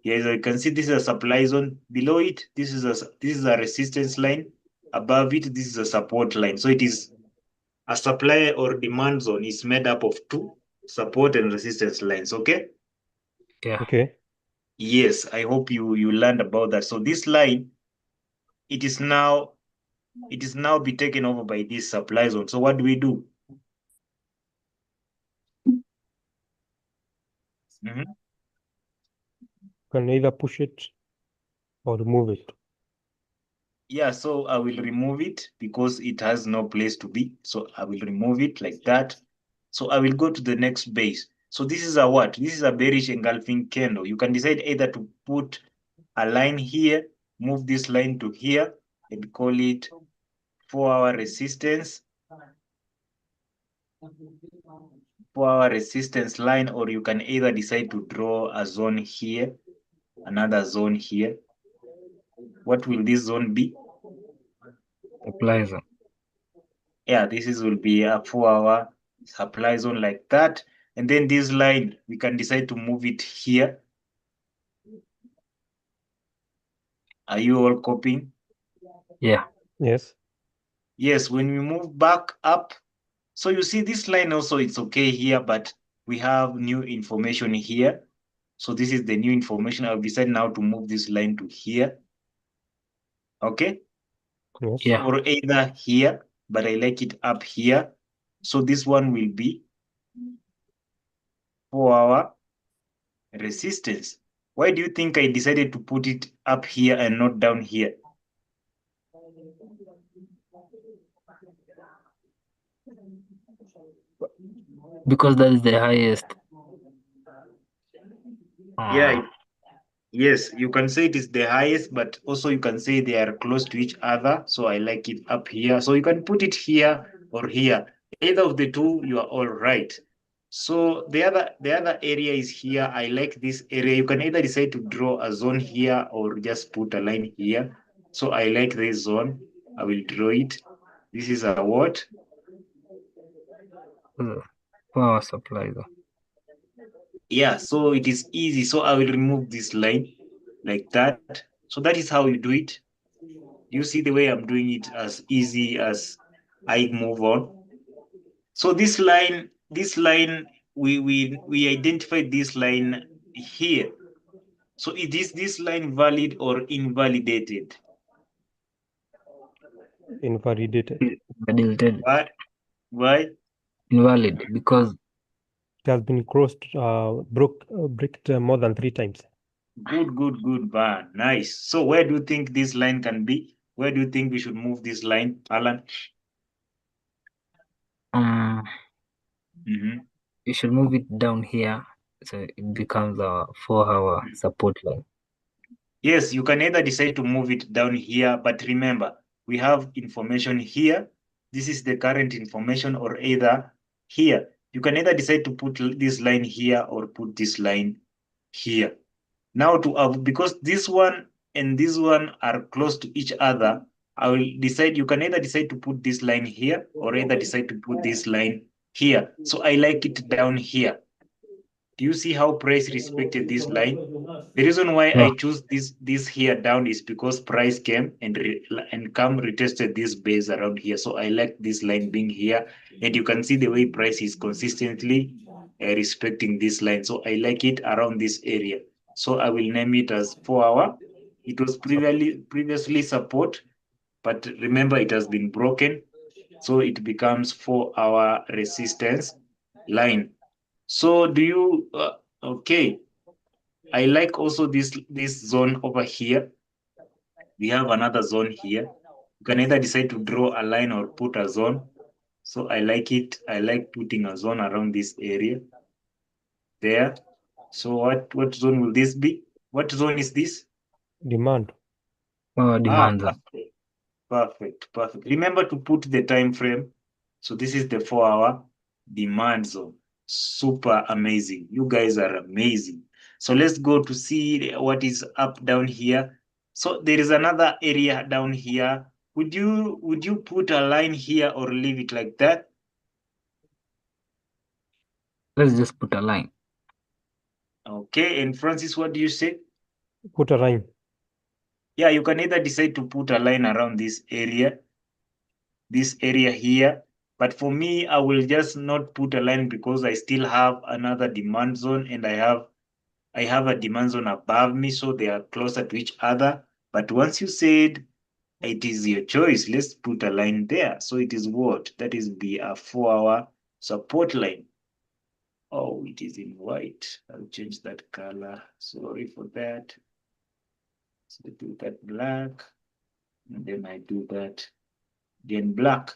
Here, as you can see, this is a supply zone. Below it, this is a resistance line. Above it, this is a support line. So it is a supply or demand zone. Is made up of two support and resistance lines. Okay. Yeah. Okay. Yes, I hope you learned about that. So this line, it is now be taken over by this supply zone. So what do we do? Mhm. Can either push it or remove it. Yeah, so I will remove it because it has no place to be. So I will remove it like that. So I will go to the next base. So this is a what? This is a bearish engulfing candle. You can decide either to put a line here, move this line to here, and call it 4 hour resistance, 4 hour resistance line, or you can either decide to draw a zone here, another zone here. What will this zone be? Supply zone. Yeah, will be a 4 hour supply zone like that. And then this line, we can decide to move it here. Are you all copying? Yeah. Yes. Yes, when we move back up, so you see this line also, it's okay here, but we have new information here. So this is the new information. I'll decide now to move this line to here. Okay. Yes. Yeah. Or either here, but I like it up here. So this one will be 4 hour resistance. Why do you think I decided to put it up here and not down here? Because that is the highest. Yeah, yes, you can say it is the highest, but also you can say they are close to each other. So I like it up here. So you can put it here or here. Either of the two, you are all right. So the other area is here. I like this area. You can either decide to draw a zone here or just put a line here. So I like this zone. I will draw it. This is a what? Power supply zone. Yeah, so it is easy. So I will remove this line like that. So that is how you do it. You see the way I'm doing it, as easy as I move on. So this line, we identified this line here. So is this line valid or invalidated? Invalidated. Invalidated. Why? Why? Invalid because It has been crossed, bricked more than 3 times. Good, man. Nice. So where do you think this line can be? Where do you think we should move this line, Alan? Mhm. you should move it down here so it becomes a 4 hour support line. Yes, you can either decide to move it down here, but remember, we have information here. This is the current information, or either here. You can either decide to put this line here or put this line here. Now because this one and this one are close to each other, I will decide, you can either decide to put this line here or either decide to put this line here. So I like it down here. Do you see how price respected this line? The reason why I choose this here down is because price came and retested this base around here. So I like this line being here, and you can see the way price is consistently respecting this line. So I like it around this area. So I will name it as 4-hour. It was previously support, but remember it has been broken. So it becomes 4-hour resistance line. So do you, okay. I like also this zone over here. We have another zone here. You can either decide to draw a line or put a zone. So I like it. I like putting a zone around this area there. So what zone will this be? What zone is this? Demand. Demand zone. Perfect. Remember to put the time frame. So this is the 4-hour demand zone. Super amazing. You guys are amazing. So let's go to see what is up down here. So there is another area down here. Would you put a line here or leave it like that? Let's just put a line. Okay, and Francis, what do you say? Put a line. Yeah, you can either decide to put a line around this area here. But for me, I will just not put a line because I still have another demand zone, and I have a demand zone above me, so they are closer to each other. But once you said it is your choice, let's put a line there. So it is what? That is be a 4-hour support line. Oh, it is in white. I'll change that color. Sorry for that. So I do that black, and then I do that again black.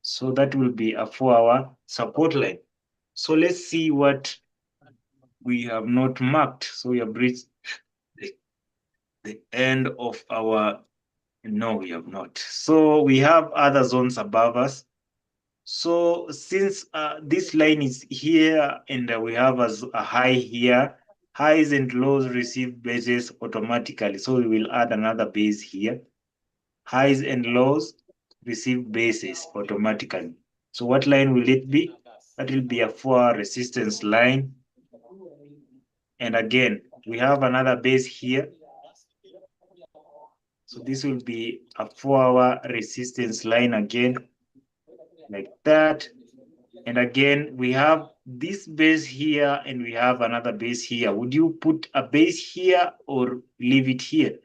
So that will be a 4-hour support line. So let's see what we have not marked. So we have reached the end of our, no, we have not. So we have other zones above us. So since this line is here and we have a high here, highs and lows receive bases automatically. So we will add another base here. Highs and lows receive bases automatically. So what line will it be? That will be a 4-hour resistance line. And again, we have another base here. So this will be a 4-hour resistance line again, like that. And again, we have this base here and we have another base here. Would you put a base here or leave it here?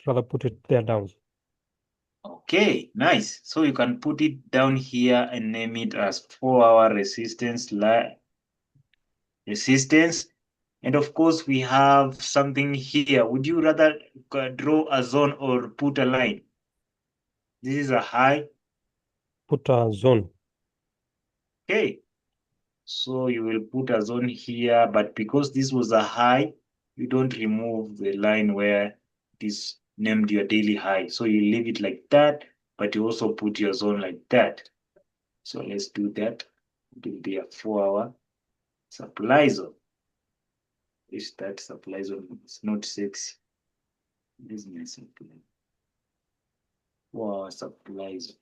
Rather put it there down. Okay, nice. So you can put it down here and name it as 4-hour resistance line. And of course, we have something here. Would you rather draw a zone or put a line? This is a high. Put a zone. Okay. So you will put a zone here, but because this was a high, you don't remove the line where it is named your daily high. So you leave it like that, but you also put your zone like that. So let's do that. It will be a 4-hour supply zone. Is that supply zone? It's not sexy. This is my supply. 4-hour supply zone.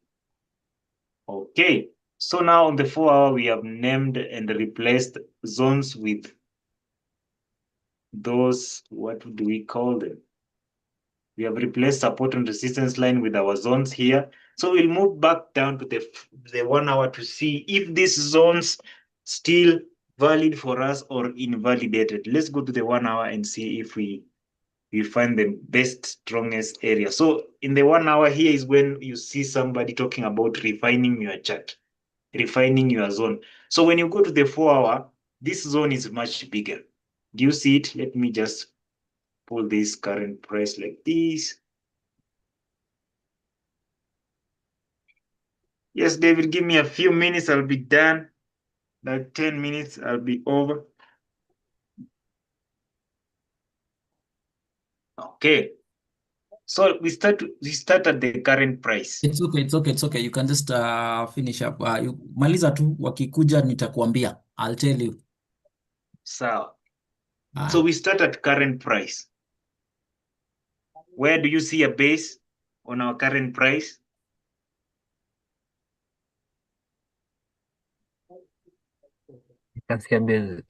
Okay. So now on the 4-hour, we have named and replaced zones with those, what do we call them? We have replaced support and resistance line with our zones here. So we'll move back down to the 1 hour to see if these zones still valid for us or invalidated. Let's go to the 1 hour and see if we find the best, strongest area. So in the 1 hour here is when you see somebody talking about refining your chart, refining your zone. So when you go to the 4-hour, this zone is much bigger. Do you see it? Let me just pull this current price like this. Yes, David, give me a few minutes. I'll be done. Like 10 minutes, I'll be over. Okay. So we start at the current price. It's okay. You can just finish up. Maliza tu, wakikuja nitakuambia. I'll tell you. So we start at current price. Where do you see a base on our current price? can see a base.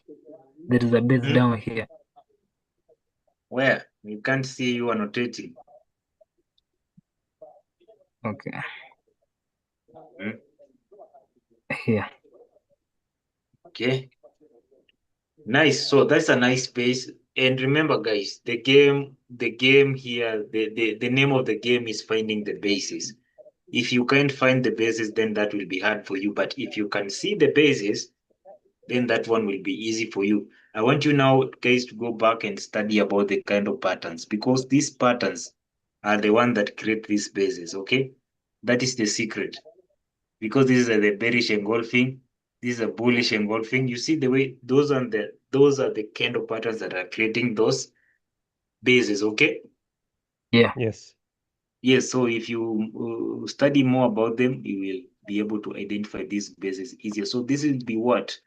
There is a base Hmm? down here. Where? We can't see you annotating. Okay. Hmm? Here. Okay. Nice. So that's a nice space. And remember, guys, the game here, the name of the game is finding the bases. If you can't find the bases, then that will be hard for you. But if you can see the bases, then that one will be easy for you. I want you now, guys, to go back and study about the kind of patterns, because these patterns are the one that create these bases, okay? That is the secret. Because this is the bearish engulfing, this is a bullish engulfing. You see the way those are the kind of patterns that are creating those bases, okay? Yeah. Yes. Yes, so if you study more about them, you will be able to identify these bases easier. So this will be what?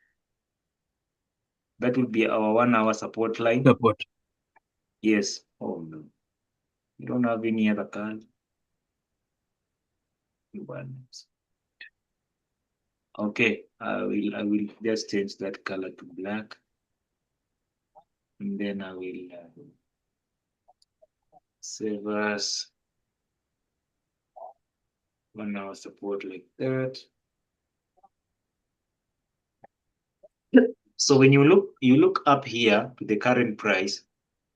That will be our 1 hour support line. Support. Yes. Oh no. You don't have any other card. Okay, I will just change that color to black. And then I will save as 1 hour support like that. So when you look up here to the current price,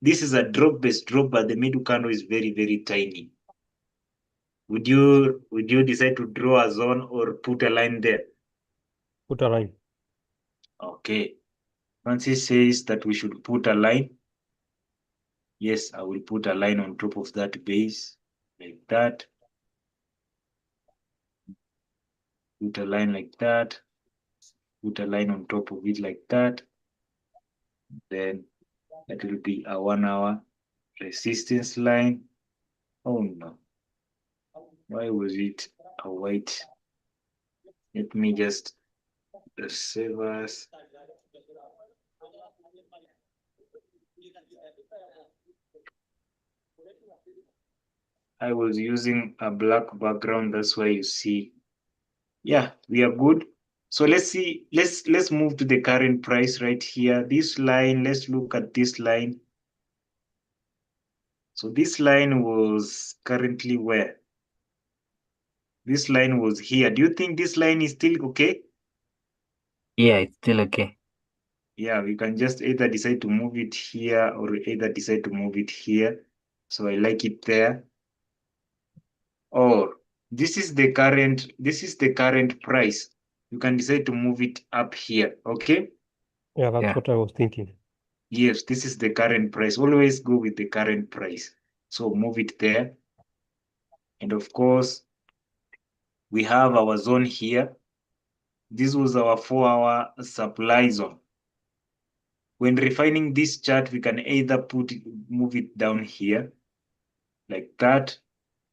this is a drop-based drop, but the middle candle is very, very tiny. Would you decide to draw a zone or put a line there? Put a line. Okay. Francis says that we should put a line. Yes, I will put a line on top of that base like that. Put a line like that. Put a line on top of it like that. Then that will be a 1 hour resistance line. Oh no. Why was it a white? Let me just save as. I was using a black background, that's why you see. Yeah, we are good. So let's see, let's move to the current price right here. This line, let's look at this line. So this line was currently where? This line was here. Do you think this line is still okay? Yeah, it's still okay. Yeah, we can just either decide to move it here or either decide to move it here. So I like it there. Or this is the current price. You can decide to move it up here, okay? Yeah, that's Yeah. what I was thinking. Yes, this is the current price. Always go with the current price. So move it there. And of course, we have our zone here. This was our 4-hour supply zone. When refining this chart, we can either move it down here like that,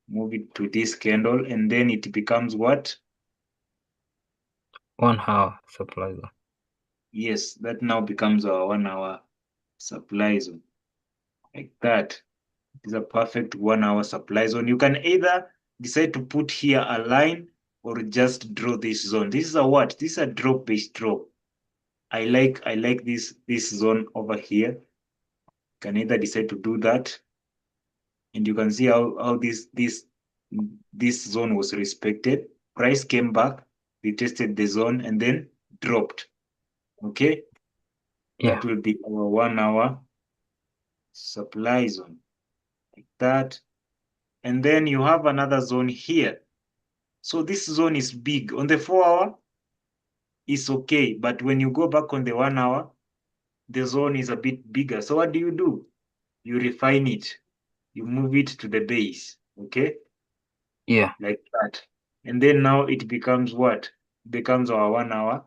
move it to this candle, and then it becomes what? 1 hour supply zone. Yes, that now becomes our 1 hour supply zone like that. It is a perfect 1 hour supply zone. You can either decide to put here a line or just draw this zone. This is a what? This is a drop-based drop. I like this zone over here. You can either decide to do that, and you can see how this zone was respected. Price came back, retested the zone, and then dropped. Okay, Yeah. that will be our 1 hour supply zone like that. And then you have another zone here. So this zone is big. On the 4-hour, it's okay. But when you go back on the 1 hour, the zone is a bit bigger. So what do? You refine it. You move it to the base. Okay? Yeah. Like that. And then now it becomes what? Becomes our 1 hour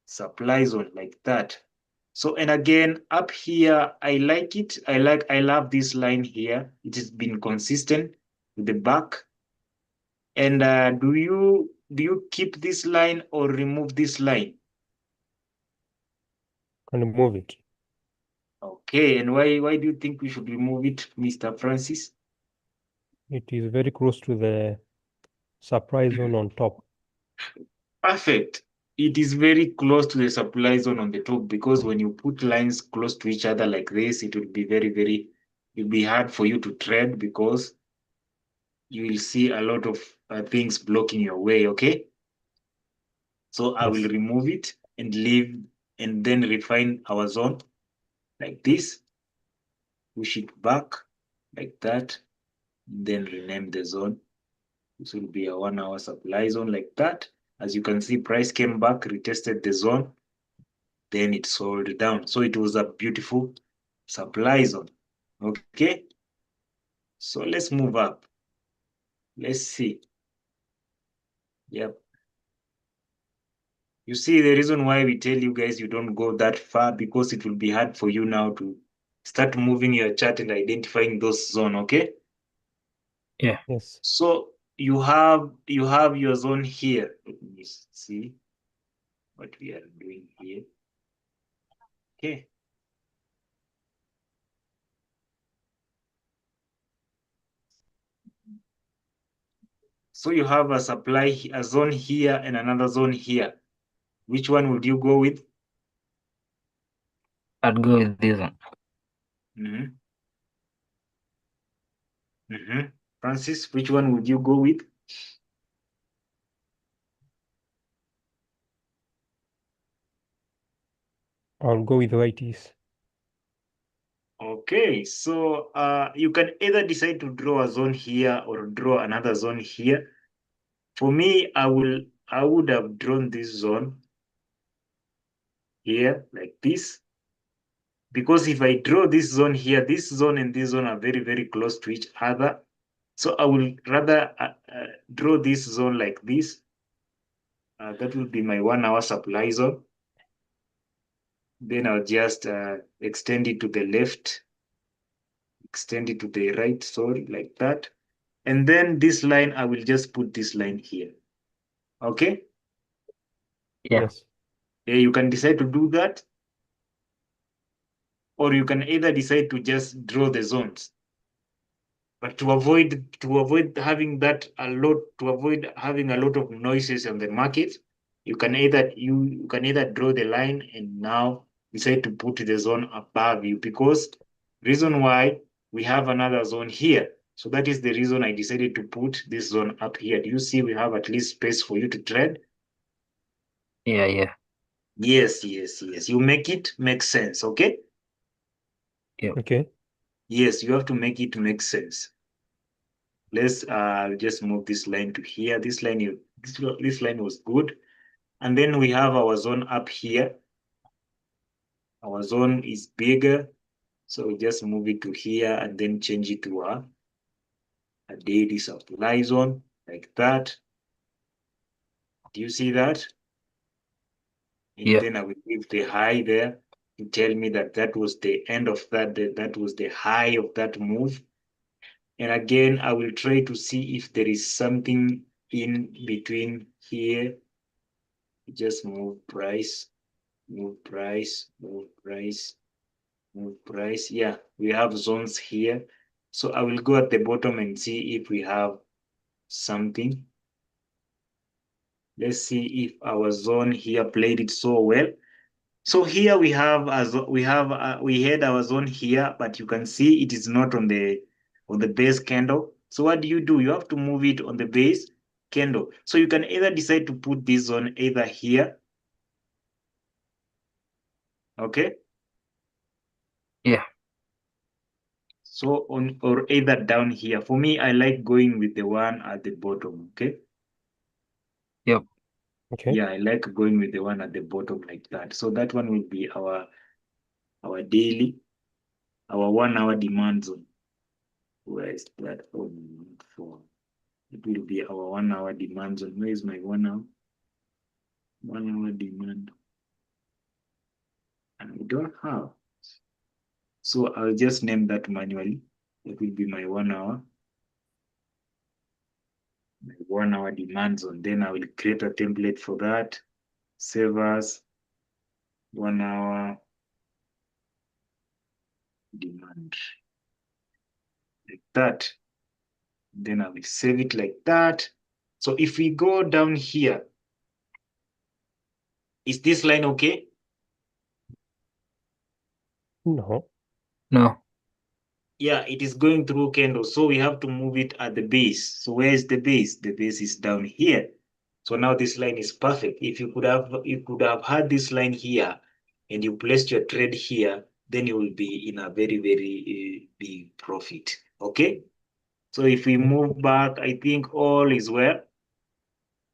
supply zone like that. So, and again, up here, I like it. I love this line here. It has been consistent with the back. And do you keep this line or remove this line? And move it. Okay, and why do you think we should remove it, Mr. Francis? It is very close to the supply zone on top. Perfect. it is very close to the supply zone on the top, because when you put lines close to each other like this, it will be it'll be hard for you to trade, because you will see a lot of things blocking your way, okay? So I will Yes. remove it and leave, and then refine our zone like this, push it back like that, then rename the zone. This will be a 1 hour supply zone like that. As you can see, price came back, retested the zone, then it sold down. So it was a beautiful supply zone. Okay, so let's move up. Let's see. Yep. You see, the reason why we tell you guys you don't go that far, because it will be hard for you now to start moving your chart and identifying those zones, okay? Yeah. Yes. So you have your zone here. Let me see what we are doing here. Okay. So you have a a zone here and another zone here. Which one would you go with? I'd go with this one. Mm-hmm. Mm-hmm. Francis, which one would you go with? I'll go with the way it is. Okay, so you can either decide to draw a zone here or draw another zone here. For me, I would have drawn this zone here like this, because if I draw this zone here, this zone and this zone are very, very close to each other. So I will rather draw this zone like this. That will be my 1 hour supply zone. Then I'll just extend it to the left, extend it to the right, sorry, like that. And then this line, I will just put this line here. Okay? Yeah. Yes. Yeah, you can decide to do that, or you can either decide to just draw the zones. But to avoid having that a lot, to avoid having a lot of noises on the market, you can either draw the line and now decide to put the zone above you, because reason why we have another zone here. So that is the reason I decided to put this zone up here. Do you see we have at least space for you to trade? Yeah. Yeah. Yes, yes, yes. You make it make sense, okay? Yep. Okay. Yes, you have to make it make sense. Let's just move this line to here. This line was good. And then we have our zone up here. Our zone is bigger. So we just move it to here and then change it to a daily supply zone like that. Do you see that? And Yeah. then I will give the high there to tell me that that was the end of that was the high of that move. And again, I will try to see if there is something in between here. Just move price, move price, move price, move price. Yeah, we have zones here. So I will go at the bottom and see if we have something. Let's see if our zone here played it so well. So here we have we had our zone here, but you can see it is not on the base candle. So what do? You have to move it on the base candle. So you can either decide to put this zone either here, okay? Yeah. So on, or either down here. For me, I like going with the one at the bottom, okay? Yep. Okay. Yeah, I like going with the one at the bottom like that. So that one will be our daily, our 1 hour demand zone. Where is that? Oh, not for. It will be our 1 hour demand zone. Where is my 1 hour? 1 hour demand. And I don't have. So I'll just name that manually. It will be my 1 hour. My 1 hour demand zone. Then I will create a template for that. Save as 1 hour demand. Like that. Then I will save it like that. So if we go down here, Is this line okay? No. No. Yeah, it is going through candles, so we have to move it at the base. So where is the base? The base is down here. So now this line is perfect. If you could have had this line here and you placed your trade here, then you will be in a very, very big profit. Okay. So if we move back, I think all is well.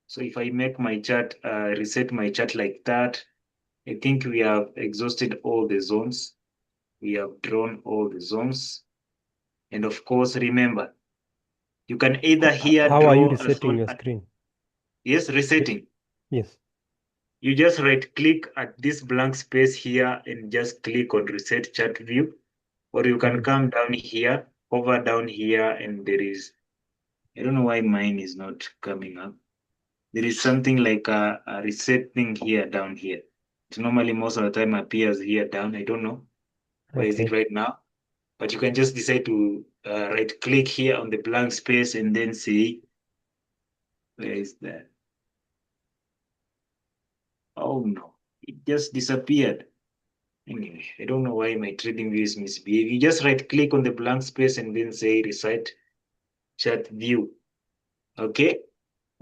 So if I make my chart, reset my chart like that, I think we have exhausted all the zones. We have drawn all the zones. And of course, remember, you can either here How are you draw a resetting zone. your screen? Yes, resetting. Yes. You just right click at this blank space here and just click on reset chart view. Or you can come down here, hover down here, and there is, I don't know why mine is not coming up. There is something like a reset thing here down here. It normally most of the time appears here down. I don't know. Where is it right now? But you can just decide to right click here on the blank space and then say, where is that? Oh no, it just disappeared. Anyway, I don't know why my trading view is misbehaving. You just right click on the blank space and then say reset chart view. Okay.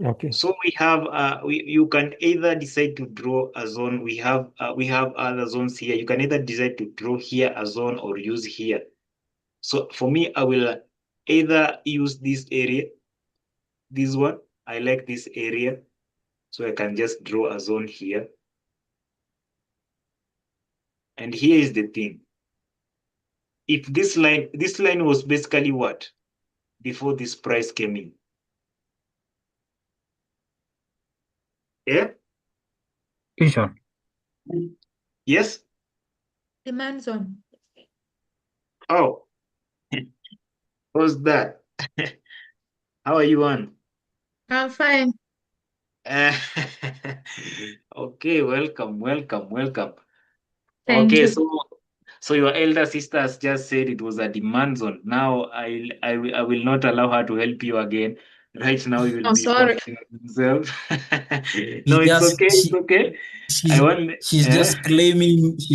Okay. So we have you can either decide to draw a zone. We have other zones here. You can either decide to draw here a zone or use here. So for me, I will either use this area, this one. I like this area, so I can just draw a zone here. And here is the thing. If this line was basically what? Before this price came in. Yeah? Which one? Yes? Demand zone. Oh, what's that? How are you on? I'm fine. Okay, welcome. Thank Okay, you. so your elder sister has just said it was a demand zone. Now I will not allow her to help you again. Right now you will Oh, be sorry. confusing yourself. She No, it's just okay, it's she okay. I she's want she's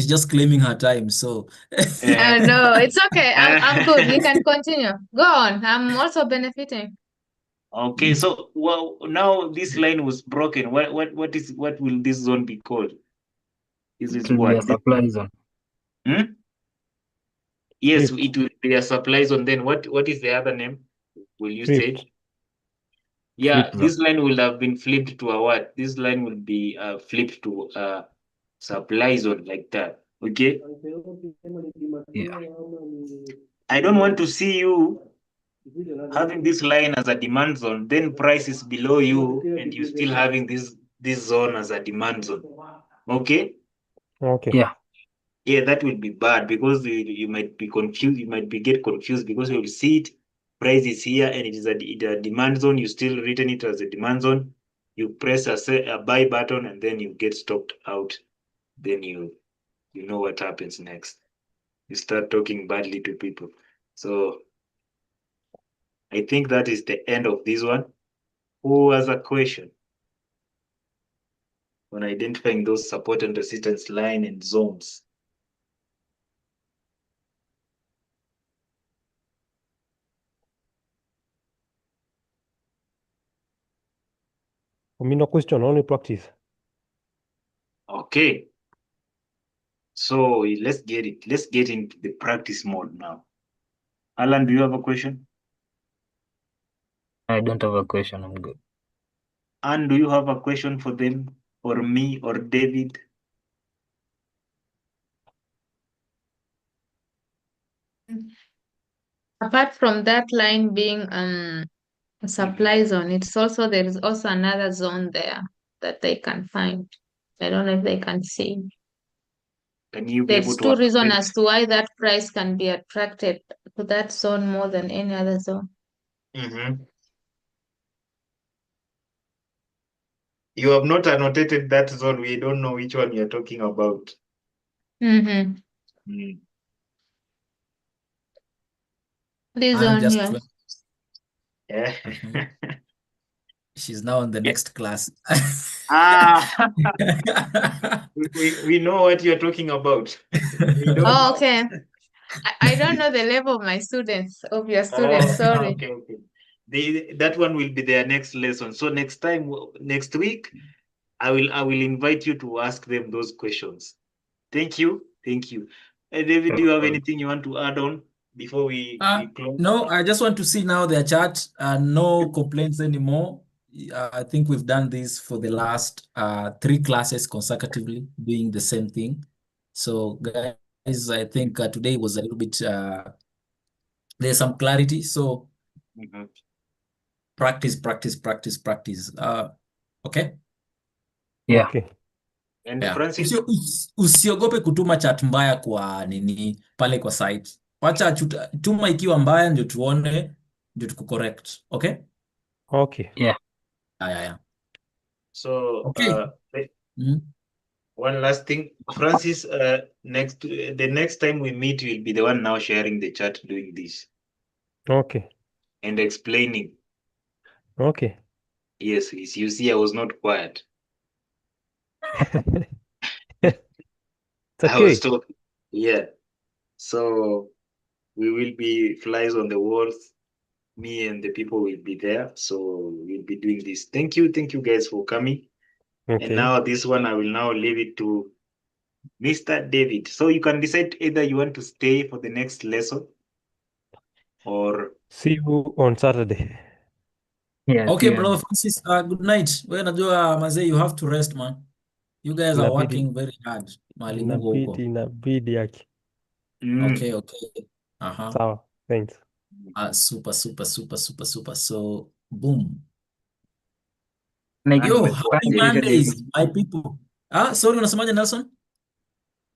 just claiming her time. So No, it's okay. I'm good. You uh, can continue. Go on. I'm also benefiting. Okay, so well now this line was broken. What will this zone be called? This It is will be a what? supply zone. Hmm? Yes, Drift. it will be a supply zone. Then what is the other name? Will you say? Drift. Yeah, Flip zone. this line will have been flipped to a what? This line will be flipped to a supply zone like that. Okay. Yeah. I don't want to see you having this line as a demand zone, then price is below you, and you still having this zone as a demand zone. Okay. Okay. Yeah. Yeah, that will be bad because you might be confused. You might be get confused because you will see it. Price is here and it is a demand zone. You still return it as a demand zone. You press a buy button and then you get stopped out. Then you know what happens next. You start talking badly to people. So I think that is the end of this one. Who has a question on identifying those support and resistance line and zones? For me, no question, only practice. Okay. So let's get it. Let's get into the practice mode now. Alan, do you have a question? I don't have a question. I'm good. And do you have a question for them, or me, or David? Apart from that line being a supply zone, there is also another zone there that they can find. I don't know if they can see. Can you be able There's to two reasons accept? as to why that price can be attracted to that zone more than any other zone. Mhm. You have not annotated that zone. We don't know which one you're talking about. Mm-hmm. Mm. This I'm zone just here. Yeah. Mhm. She's now in the next class. Ah, we know what you're talking about. We don't Oh, know. okay. I don't know the level of my students, of your students. Oh, Sorry. okay, okay. That one will be their next lesson. So next week, I will invite you to ask them those questions. Thank you. Thank you. David, do you have anything you want to add on before we close? No, I just want to see now their chat. No complaints anymore. I think we've done this for the last 3 classes consecutively, doing the same thing. So, guys, I think today was a little bit, there's some clarity. So, Mhm. practice, practice, practice, practice. Okay? Yeah. Okay. And Yeah. Francis, Usiogope kutuma chat mbaya kwa nini pale kwa site. Wacha tuma ikiwa mbaya ndio tuone, ndio tukucorrect. Okay? Okay. Yeah. Yeah. so Okay. Mhm. one last thing, Francis, the next time we meet, you'll be the one now sharing the chat, doing this Okay. and explaining. Okay. Yes, you see, I was not quiet. It's I was okay. talking. Yeah. So we will be flies on the walls. Me and the people will be there. So we'll be doing this. Thank you guys for coming. And Okay. now this one, I will now leave it to Mr. David. So you can decide either you want to stay for the next lesson or See you on Saturday. Yeah. Okay, See brother you. Francis, good night. Wewe najua mazee, you have to rest, man. You guys are Inabidi working very hard. Mahali muko huko. inabidi yake. Okay. Sawa. Thanks. Super. So, boom. Like, and Yo, happy umekuaje? Mondays, my people. Sorry, unasemaje Nelson?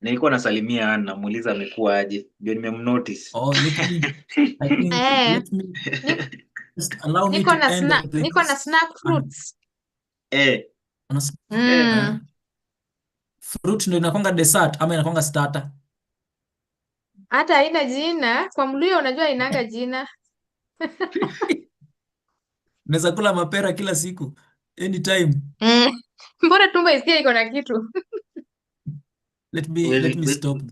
Nilikuwa nasalimia Ann, namuuliza amekuwa aje, ndio nimemnotice. Oh, I think, Eh, let me ni- just allow me to end niko na this. snack fruits. Eh, Mm. Fruit ndio inakwanga dessert ama inakwanga starter? Hata haina jina. Kwa Mluya unajua inanga jina. Unaweza kula mapera kila siku, anytime. Mbona tumbo isikie iko na kitu? Let me well, stop.